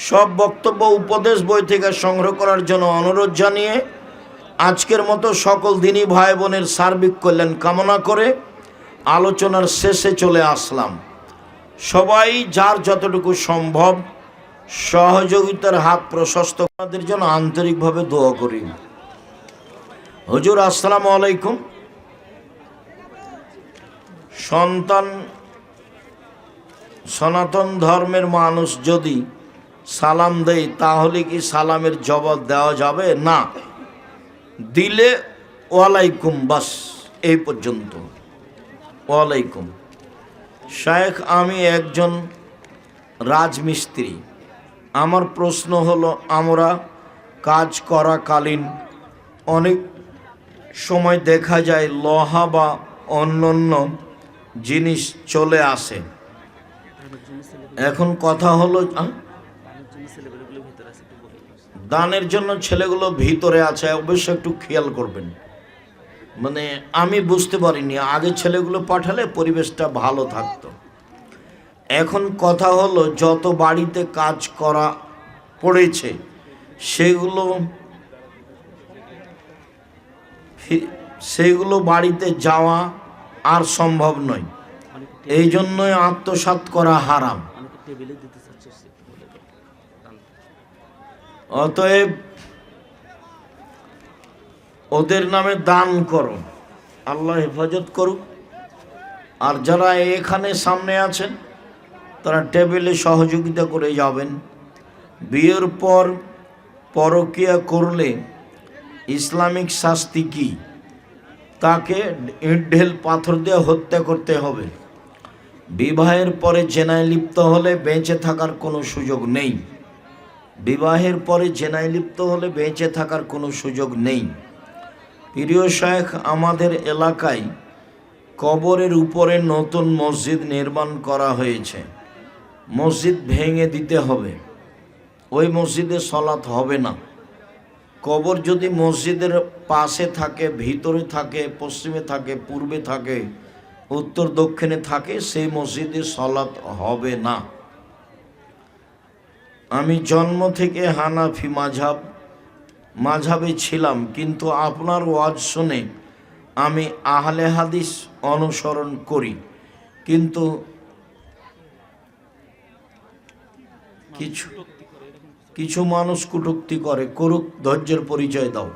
সব বক্তব্য উপদেশ বই থেকে সংগ্রহ করার জন্য অনুরোধ জানিয়ে আজকের মতো সকল দিনী ভাই বোনের সার্বিক কল্যাণ কামনা করে আলোচনার শেষে চলে আসলাম। সবাই যার যতটুকু সম্ভব সহযোগিতার হাত প্রশস্ত করার জন্য আন্তরিকভাবে দোয়া করি। হুজুর আসসালামু আলাইকুম। সনাতন ধর্মের মানুষ যদি সালাম দেয় তাহলে কি সালামের জবাব দেওয়া যাবে? না, দিলে ওয়ালাইকুম, বাস এই পর্যন্ত। ওয়ালাইকুম। শায়েখ, আমি একজন রাজমিস্ত্রি। আমার প্রশ্ন হলো, আমরা কাজ করাকালীন অনেক সময় দেখা যায় লোহা বা অন্যান্য জিনিস চলে আসে। এখন কথা হলো, দানের জন্য ছেলেগুলো ভিতরে আছে, অবশ্যই একটু খেয়াল করবেন। মানে আমি বুঝতে পারিনি, আগে ছেলেগুলো পাঠালে পরিবেশটা ভালো থাকতো। এখন কথা হলো, যত বাড়িতে কাজ করা পড়েছে সেগুলো বাড়িতে যাওয়া আর সম্ভব নয়। এই জন্যই আত্মসাৎ করা হারাম। অতএব ওদের নামে দান করো, আল্লাহ হেফাজত করুক। আর যারা এখানে সামনে আছেন তারা টেবিলে সহযোগিতা করে যাবেন। বিয়ের পর পরকীয়া করলে ইসলামিক শাস্তি কি? তাকে ইট ঢেল পাথর দিয়ে হত্যা করতে হবে। বিবাহের পরে জেনায় লিপ্ত হলে বেঁচে থাকার কোনো সুযোগ নেই। বিবাহের পরে জেনায় লিপ্ত হলে বেঁচে থাকার কোনো সুযোগ নেই। প্রিয় শায়েখ, আমাদের এলাকায় কবরের উপরে নতুন মসজিদ নির্মাণ করা হয়েছে। মসজিদ ভেঙে দিতে হবে। ওই মসজিদে সলাত হবে না। কবর যদি মসজিদের পাশে থাকে, ভিতরে থাকে, পশ্চিমে থাকে, পূর্বে থাকে, উত্তর দক্ষিণে থাকে, সেই মসজিদে সলাত হবে না। আমি জন্ম থেকে হানাফি মাঝহাবে ছিলাম, কিন্তু আপনার ওয়াজ শুনে আমি আহলে হাদিস অনুসরণ করি। কিন্তু কিছু মানুষ কটূক্তি করে, করুক, ধৈর্যের পরিচয় দাও।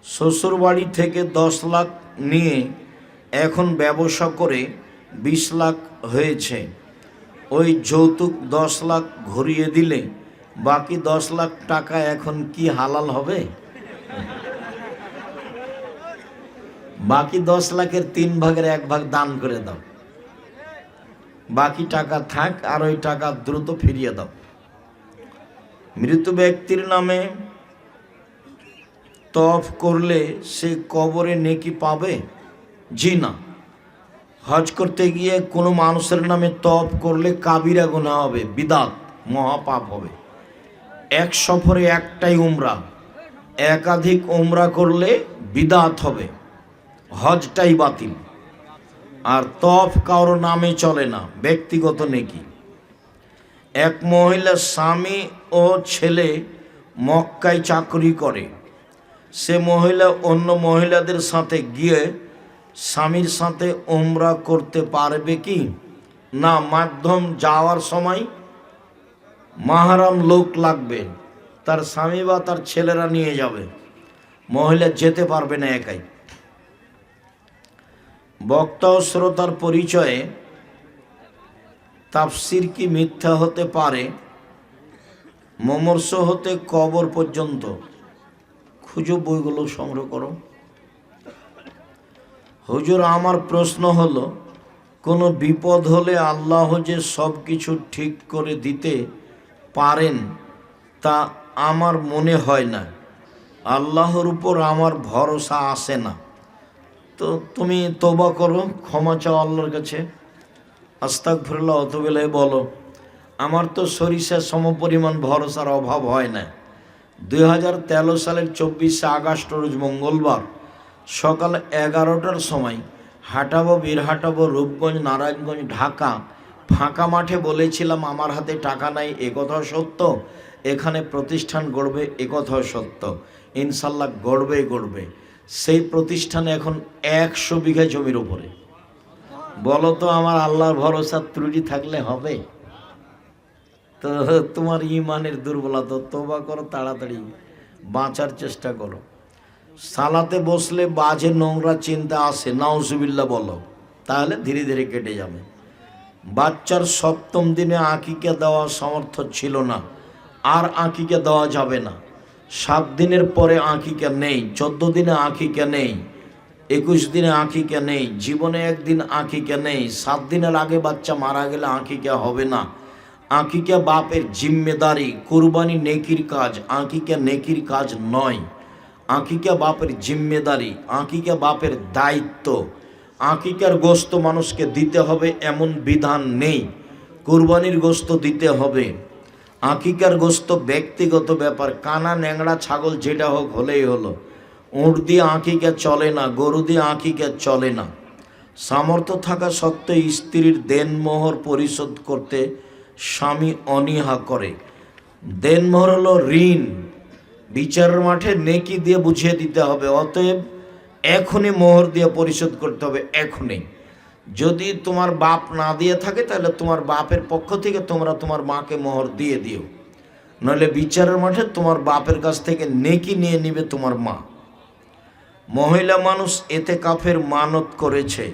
শ্বশুর বাড়ি থেকে 10 লাখ নিয়ে এখন ব্যবসা করে 20 লাখ হয়েছে। ওই যৌতুক 10 লাখ ঘুরিয়ে দিলে বাকি 10 লাখ টাকা এখন কি হালাল হবে? বাকি 10 লাখের 3 ভাগের 1 ভাগ দান করে দাও, বাকি টাকা থাক, আর ওই টাকা দ্রুত ফিরিয়ে দাও। মৃত ব্যক্তির নামে তওয়াফ করলে সে কবরে নেকি পাবে? জি না। হজ করতে গিয়ে কোনো মানুষের নামে তওয়াফ করলে কাবিরা গুনাহ হবে, বিদাত, মহাপাপ হবে। এক সফরে একটাই উমরা, একাধিক উমরা করলে বিদাত হবে, হজটাই বাতিল। আর তওয়াফ কারো নামে চলে না, ব্যক্তিগত নেকি। এক মহিলা স্বামী ও ছেলে মক্কায় চাকরি করে। সে মহিলা অন্য মহিলাদের সাথে গিয়ে স্বামীর সাথে উমরা করতে পারবে কি না? মাধ্যম যাওয়ার সময় মাহরাম লোক লাগবে, তার স্বামী বা তার ছেলেরা নিয়ে যাবে, মহিলা যেতে পারবে না একাই। বক্তা ও শ্রোতার পরিচয়ে তাফসির কি মিথ্যা হতে পারে? মমর্ষ হতে কবর পর্যন্ত খুঁজো, বইগুলো সংগ্রহ করো। হুজুর, আমার প্রশ্ন হলো, কোনো বিপদ হলে আল্লাহ যে সব কিছু ঠিক করে দিতে পারেন তা আমার মনে হয় না। আল্লাহর উপর আমার ভরসা আসে না। তো তুমি তওবা করো, ক্ষমা চাও আল্লাহর কাছে, আস্তাগফিরুল্লাহ অতবেলায় বলো, আমার তো সরিষার সমপরিমাণ ভরসার অভাব হয় না। 2013 সালের 24শে আগস্ট রোজ মঙ্গলবার সকাল 11টার সময় হাঁটাবো, বীরহাটাবো, রূপগঞ্জ, নারায়ণগঞ্জ, ঢাকা ফাঁকা মাঠে বলেছিলাম আমার হাতে টাকা নাই, একথাও সত্য। এখানে প্রতিষ্ঠান গড়বে, একথাও সত্য। ইনশাল্লাহ গড়বে। সেই প্রতিষ্ঠানে এখন 100 বিঘা জমির উপরে। বলো তো, আমার আল্লাহর ভরসার ত্রুটি থাকলে হবে? তো তোমার ইমানের দুর্বলতা, তওবা করো, তাড়াতাড়ি বাঁচার চেষ্টা করো। সালাতে বসলে বাজে নোংরা চিন্তা আসে, নাউজুবিল্লাহ বলো, তাহলে ধীরে ধীরে কেটে যাবে। বাচ্চার 7ম দিনে আকিকা দেওয়া সামর্থ্য ছিল না, আর আকিকা দেওয়া যাবে না। 7 দিনের পরে আকিকা নেই, 14 দিনে আকিকা নেই, 21 দিনে আকিকা নেই, জীবনে একদিন আকিকা নেই। 7 দিনের আগে বাচ্চা মারা গেলে আকিকা হবে না। আকিকা বাপের জিম্মেদারি, কুরবানি নেকির কাজ, আকিকা নেকির কাজ নয়। আকিকা বাপের জিম্মেদারি, আকিকা বাপের দায়িত্ব। আকিকার গোশত মানুষকে দিতে হবে এমন বিধান নেই, কুরবানির গোশত দিতে হবে। আকিকার গোশত ব্যক্তিগত ব্যাপার, কানা ন্যাংড়া ছাগল যেটা হোক হলেই হলো। উট দিয়ে আকিকা চলে না, গরু দিয়ে আকিকা চলে না। সামর্থ্য থাকা সত্ত্বেও স্ত্রীর দেনমোহর পরিশোধ করতে স্বামী অনীহা করে। দেনমোহর হলো ঋণ, বিচারের মাঠে নেকি দিয়ে বুঝিয়ে দিতে হবে। অতএব এখনই মোহর দিয়ে পরিশোধ করতে হবে, এখনই। যদি তোমার বাপ না দিয়ে থাকে তাহলে তোমার বাপের পক্ষ থেকে তোমরা তোমার মাকে মোহর দিয়ে দিও, নইলে বিচারের মাঠে তোমার বাপের কাছ থেকে নেকি নিয়ে নিবে তোমার মা। মহিলা মানুষ এতেকাফের মানত করেছে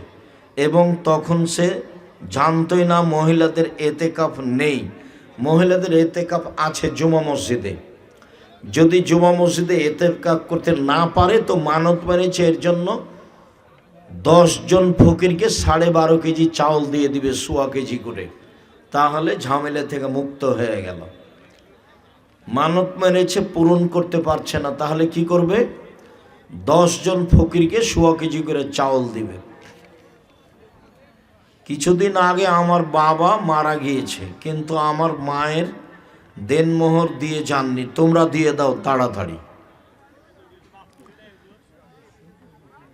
এবং তখন সে জানতই না মহিলাদের এতেকাফ নেই। মহিলাদের এতেকাফ আছে জুমা মসজিদে। যদি জুমা মসজিদে এতেকাফ করতে না পারে তো মানত মেরেছে, এর জন্য 10 জন ফকিরকে 12.5 কেজি চাউল দিয়ে দিবে, 1.25 কেজি করে, তাহলে ঝামেলা থেকে মুক্ত হয়ে গেল। মানত মেরেছে, পূরণ করতে পারছে না, তাহলে কি করবে? 10 জন ফকিরকে 1.25 কেজি করে চাউল দিবে। কিছুদিন আগে আমার বাবা মারা গিয়েছে, কিন্তু আমার মায়ের দেনমোহর দিয়ে যাননি, তোমরা দিয়ে দাও তাড়াতাড়ি।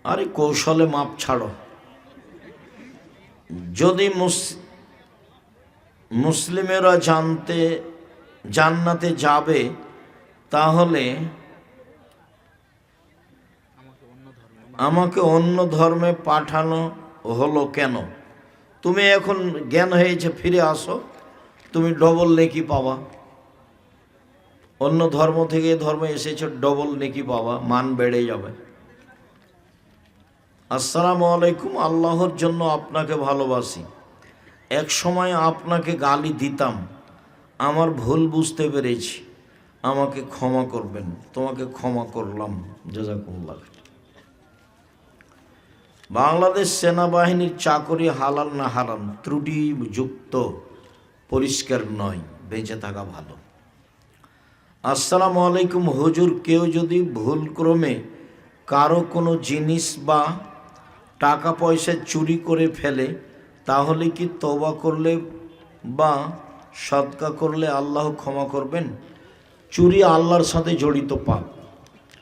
আরে কৌশলে মাপ ছাড়ো। যদি মুসলিমেরা জান্নাতে যাবে তাহলে আমাকে অন্য ধর্মে পাঠানো হলো কেন? তুমি এখন জ্ঞান হয়েছে, ফিরে আসো, তুমি ডবল নেকি পাবা। অন্য ধর্ম থেকে এ ধর্মে এসেছো, ডবল নেকি পাবা, মান বেড়ে যাবে। আসসালামু আলাইকুম, আল্লাহর জন্য আপনাকে ভালোবাসি। এক সময় আপনাকে গালি দিতাম, আমার ভুল বুঝতে পেরেছি, আমাকে ক্ষমা করবেন। তোমাকে ক্ষমা করলাম, জাযাকুমুল্লাহ। বাংলাদেশ সেনাবাহিনীর চাকরি হালাল না হারাম? ত্রুটিযুক্ত, পরিষ্কার নয়, বেঁচে থাকা ভালো। আসসালামু আলাইকুম হুজুর, কেউ যদি ভুলক্রমে কারো কোনো জিনিস বা টাকা পয়সা চুরি করে ফেলে তাহলে কি তওবা করলে বা সদকা করলে আল্লাহ ক্ষমা করবেন? চুরি আল্লাহর সাথে জড়িত পাপ,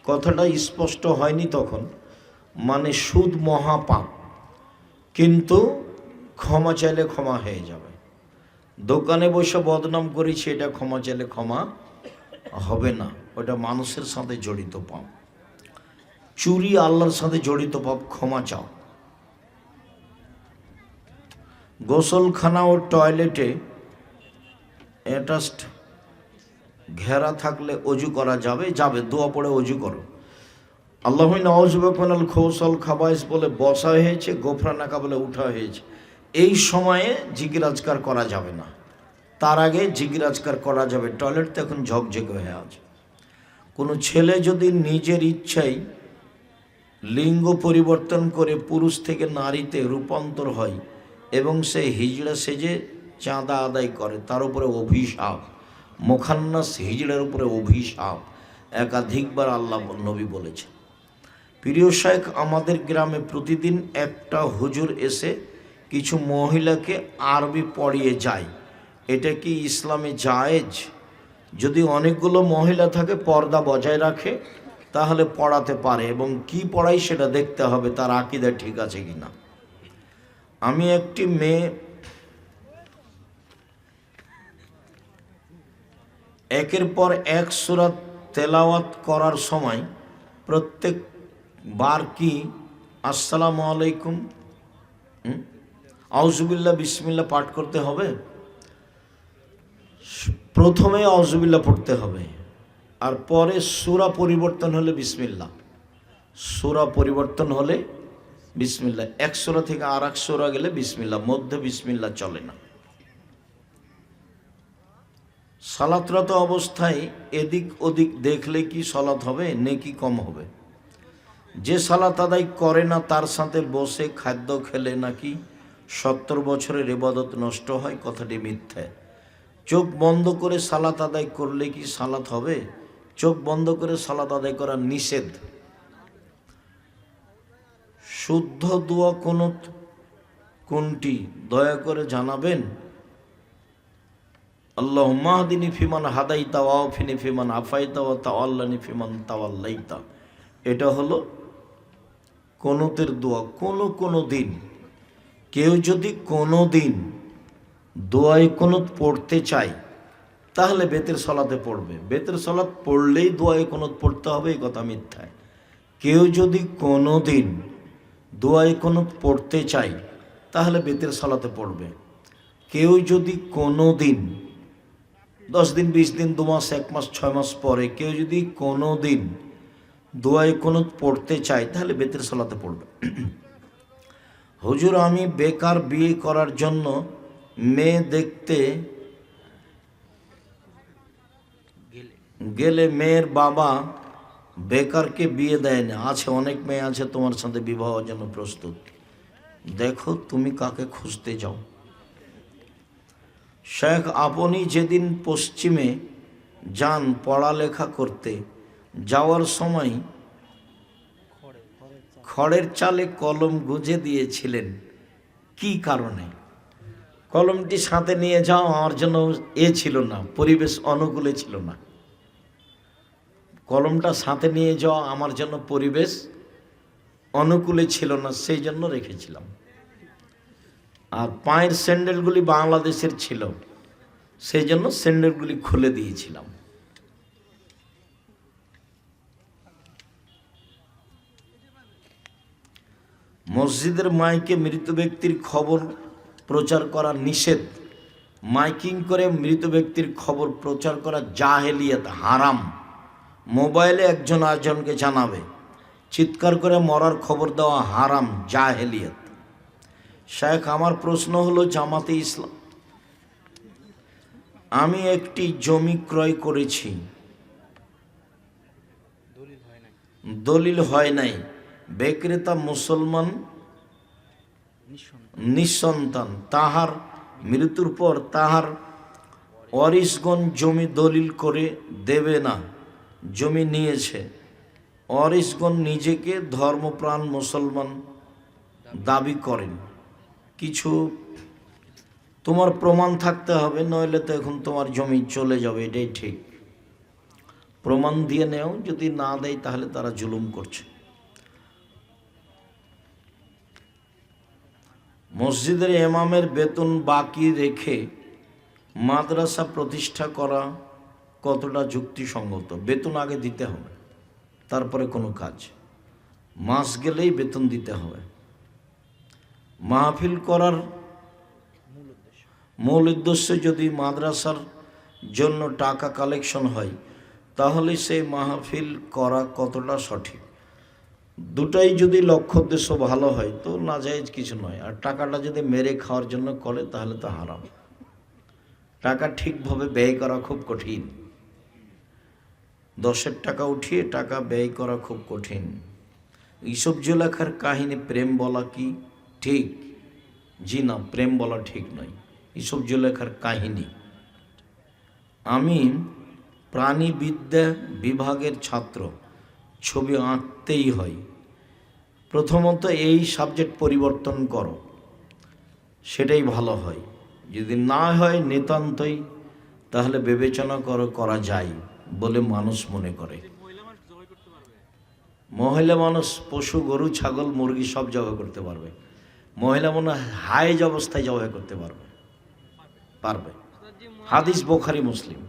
কথাটা স্পষ্ট হয়নি তখন, মানে সুদ মহাপাপ, কিন্তু ক্ষমা চাইলে ক্ষমা হয়ে যাবে। দোকানে বসে বদনাম করেছি, এটা ক্ষমা চাইলে ক্ষমা হবে না, ওটা মানুষের সাথে জড়িত পাপ। চুরি আল্লাহর সাথে জড়িত পাপ, ক্ষমা চাও। গোসলখানা ও টয়লেটে অ্যাটাচড ঘেরা থাকলে অজু করা যাবে, দোয়া পড়ে অজু করো। আল্লাহুম্মা নাউযু বিকা মিনাল খুবুসি ওয়াল খাবাইস বলে বসা হয়েছে, গোফরানাকা বলে উঠা হয়েছে। এই সময়ে জিকির আজকার করা যাবে না, তার আগে জিকির আজকার করা যাবে। টয়লেট তো এখন ঝকঝকে হয়ে আছে। কোনো ছেলে যদি নিজের ইচ্ছায় লিঙ্গ পরিবর্তন করে পুরুষ থেকে নারীতে রূপান্তর হয় এবং সে হিজড়া সেজে চাঁদা আদায় করে, তার উপরে অভিশাপ, মুখান্নাস হিজড়ার উপরে অভিশাপ, একাধিকবার আল্লাহ নবী বলেছে। প্রিয় শেখ, আমাদের গ্রামে প্রতিদিন একটা হুজুর এসে কিছু মহিলাকে আরবি পড়িয়ে যায়। এটা কি ইসলামে জায়েজ? যদি অনেকগুলো মহিলা থাকে, পর্দা বজায় রাখে, তাহলে পড়াতে পারে, এবং কি পড়াই সেটা দেখতে হবে তার আকীদা ঠিক আছে কিনা। আমি একটি মেয়ে একের পর এক সূরা তেলাওয়াত করার সময় প্রত্যেকবার কি আসসালামু আলাইকুম, আউযুবিল্লাহ, বিসমিল্লাহ পাঠ করতে হবে? প্রথমে আউযুবিল্লাহ পড়তে হবে, আর পরে সূরা পরিবর্তন হলে বিসমিল্লাহ, সূরা পরিবর্তন হলে বিসমিল্লাহ, এক সূরা থেকে আর এক সূরা গেলে বিসমিল্লাহ, মধ্যে বিসমিল্লাহ চলে না। সালাতরত অবস্থায় এদিক ওদিক দেখলে কি সালাত হবে, নেকি কম হবে? যে সালাত আদায় করে না তার সাথে বসে খাদ্য খেলে নাকি 70 বছরের ইবাদত নষ্ট হয়, কথাটি মিথ্যা। চোখ বন্ধ করে সালাত আদায় করলে কি সালাত হবে? চোখ বন্ধ করে সালাত আদায় করা নিষেধ। শুদ্ধ দোয়া কুনুত কোনটি দয়া করে জানাবেন? আল্লাহুম্মা হদিনি ফিমান হাদাইতা ওয়া আফিনি ফিমান আফাইতা ওয়া তাওয়াল্লানি ফিমান তাওয়াল্লাইতা। এটা হলো কুনুতের দোয়া। কোনো দিন কেউ যদি কোনো দিন দোয়ায় কুনুত পড়তে চায় তাহলে বেতের সলাতে পড়বে। বেতের সলাত পড়লেই দোয়ায় কুনুত পড়তে হবে, এই কথা মিথ্যা। কেউ যদি কোনো দিন দোয়ায় কুনুত পড়তে চায় তাহলে বেতের সলাতে পড়বে। কেউ যদি কোনো দিন 10 দিন 20 দিন 2 মাস 1 মাস 6 মাস পরে কেউ যদি কোনো দিন দোয়ায় কুনুত পড়তে চায় তাহলে বেতের সলাতে পড়বে। হুজুর, আমি বেকার, বিয়ে করার জন্য মেয়ে দেখতে গেলে মেয়ের বাবা বেকারকে বিয়ে দেয় না। আছে, অনেক মেয়ে আছে তোমার সাথে বিবাহের জন্য প্রস্তুত, দেখো তুমি কাকে খুঁজতে যাও। শেখ, আপনি যেদিন পশ্চিমে যান পড়ালেখা করতে, যাওয়ার সময় খড়ের চালে কলম গুঁজে দিয়েছিলেন, কি কারণে? কলমটি সাথে নিয়ে যাও আমার জন্য ছিল না, পরিবেশ অনুকূলে ছিল না। কলমটা সাথে নিয়ে যাওয়া আমার জন্য পরিবেশ অনুকূলে ছিল না, সেই জন্য রেখেছিলাম। আর পায়ের স্যান্ডেলগুলি বাংলাদেশের ছিল, সেই জন্য স্যান্ডেলগুলি খুলে দিয়েছিলাম। মসজিদের মাইকে মৃত ব্যক্তির খবর প্রচার করা নিষেধ। মাইকিং করে মৃত ব্যক্তির খবর প্রচার করা জাহেলিয়াত, হারাম। মোবাইলে একজন আরেকজনকে জানাবে, চিৎকার করে মরার খবর দেওয়া হারাম, জাহেলিয়াত। শেখ, আমার প্রশ্ন হলো, জামাতে ইসলাম, আমি একটি জমি ক্রয় করেছি, দলিল হয় নাই, বিক্রেতা মুসলমান নিঃসন্তান, তাহার মৃত্যুর পর তাহার ওয়ারিশগণ জমি দলিল করে দেবে না, জমি নিয়েছে, ওয়ারিশগণ নিজেকে ধর্মপ্রাণ মুসলমান দাবি করেন, কিছু তোমার প্রমাণ থাকতে হবে, নইলে তো এখন তোমার জমি চলে যাবে, এটাই ঠিক। প্রমাণ দিয়ে নেও, যদি না দেয় তাহলে তারা জুলুম করছে। মসজিদের ইমামের বেতন বাকি রেখে মাদ্রাসা প্রতিষ্ঠা করা কতটা যুক্তিসঙ্গত? বেতন আগে দিতে হবে, তারপরে কোনো কাজ। মাস গেলেই বেতন দিতে হবে। মাহফিল করার মূল উদ্দেশ্য যদি মাদ্রাসার জন্য টাকা কালেকশন হয়, তাহলে সেই মাহফিল করা কতটা সঠিক? দুটাই যদি লক্ষ্য উদ্দেশ্য ভালো হয় তো নাজায়েজ কিছু নয়। আর টাকাটা যদি মেরে খাওয়ার জন্য করে তাহলে তো হারাম। টাকা ঠিকভাবে ব্যয় করা খুব কঠিন। 10-এর টাকা উঠিয়ে টাকা ব্যয় করা খুব কঠিন। ইসব জুলেখার কাহিনী প্রেম বলা কি ঠিক? জি না, প্রেম বলা ঠিক নয়। ইসব জুলেখার কাহিনী, আমি প্রাণীবিদ্যা বিভাগের ছাত্র, ছবি আঁকতেই হয়। প্রথমত এই সাবজেক্ট পরিবর্তন করো, সেটাই ভালো হয়। যদি না হয় নিতান্তই, তাহলে বিবেচনা করা যায় বলে মানুষ মনে করে। মহিলা মানুষ পশু, গরু, ছাগল, মুরগি সব জবাই করতে পারবে। মহিলা মনে হায়েজ অবস্থায় জবাই করতে পারবে। হাদিস বুখারী মুসলিম।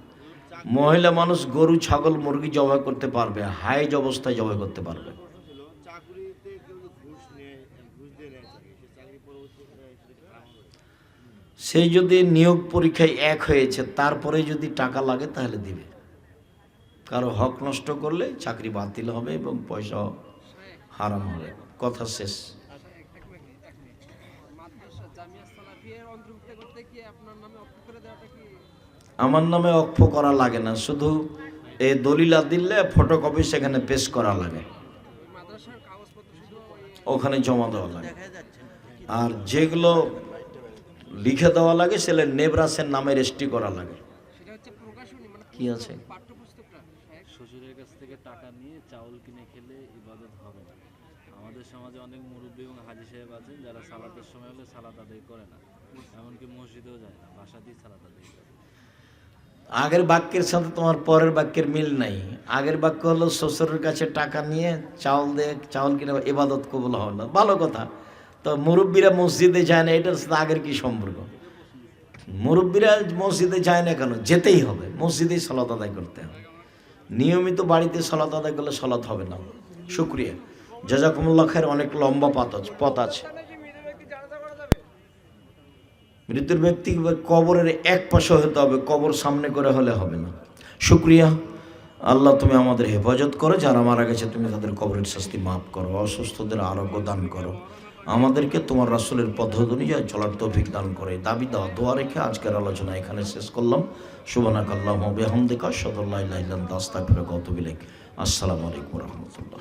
মহিলা মানুষ গরু, ছাগল, মুরগি জবাই করতে পারবে, হায়েজ অবস্থায় জবাই করতে পারবে। সেই যদি নিয়োগ পরীক্ষায় 1 হয়েছে, তারপরে যদি টাকা লাগে তাহলে দিবে। কারো হক নষ্ট করলে চাকরি বাতিল হবে এবং পয়সা হারাম হবে। কথা শেষ। আমার নামে অক্ষ করা লাগে না, শুধু এই দলিলা দিলে ফটোকপি সেখানে পেশ করা লাগে, ওখানে জমা দেওয়া লাগে। আর যেগুলো লিখে দেওয়া লাগে সেগুলো নেবরাসের নামে রেজিস্ট্রি করা লাগে। কি আছে? শ্বশুরের কাছ থেকে টাকা নিয়ে চাউল কিনে খেলে ইবাদত হবে না। আমাদের সমাজে অনেক মুরব্বী এবং হাজী সাহেব আছেন যারা সালাতের সময় হলে সালাত আদায় করে না, এমনকি মসজিদেও যায় না, বাসাতেই সালাত আদায় করে। আগের বাক্যের সাথে তোমার পরের বাক্যের মিল নাই। আগের বাক্য হলো শ্বশুরের কাছে টাকা নিয়ে চাউল কিনে ইবাদত কবুল হবে না। ভালো কথা, তো মুরব্বীরা মসজিদে যায় না, এটার সাথে আগের কি সম্পর্ক? মুরব্বীরা মসজিদে যায় না কেন? যেতেই হবে, মসজিদেই সালাত আদায় করতে হবে। নিয়মিত বাড়িতে সালাত আদায় করলে সালাত হবে না। শুকরিয়া, জাযাকুমুল্লাহ খায়ের। অনেক লম্বা পথ আছে। মৃতের ব্যক্তি কবরের এক পাশে হতে হবে, কবর সামনে করে হলে হবে না। শুকরিয়া। আল্লাহ তুমি আমাদের হেফাজত করো, যারা মারা গেছে তুমি তাদের কবরের শাস্তি মাফ করো, অসুস্থদের আরোগ্য দান করো, আমাদেরকে তোমার রাসূলের পদ্ধতি অনুযায়ী চলার তৌফিক দান করে। দাবি দেওয়া দোয়া রেখে আজকের আলোচনা এখানে শেষ করলাম। সুবহানাকাল্লাহুম্মা ওয়া বিহামদিকা আশহাদু আল্লা ইলাহা ইল্লা আনতা আস্তাগফিরুকা ওয়া আতুবু ইলাইক। আসসালামু আলাইকুম ওয়া রাহমাতুল্লাহ।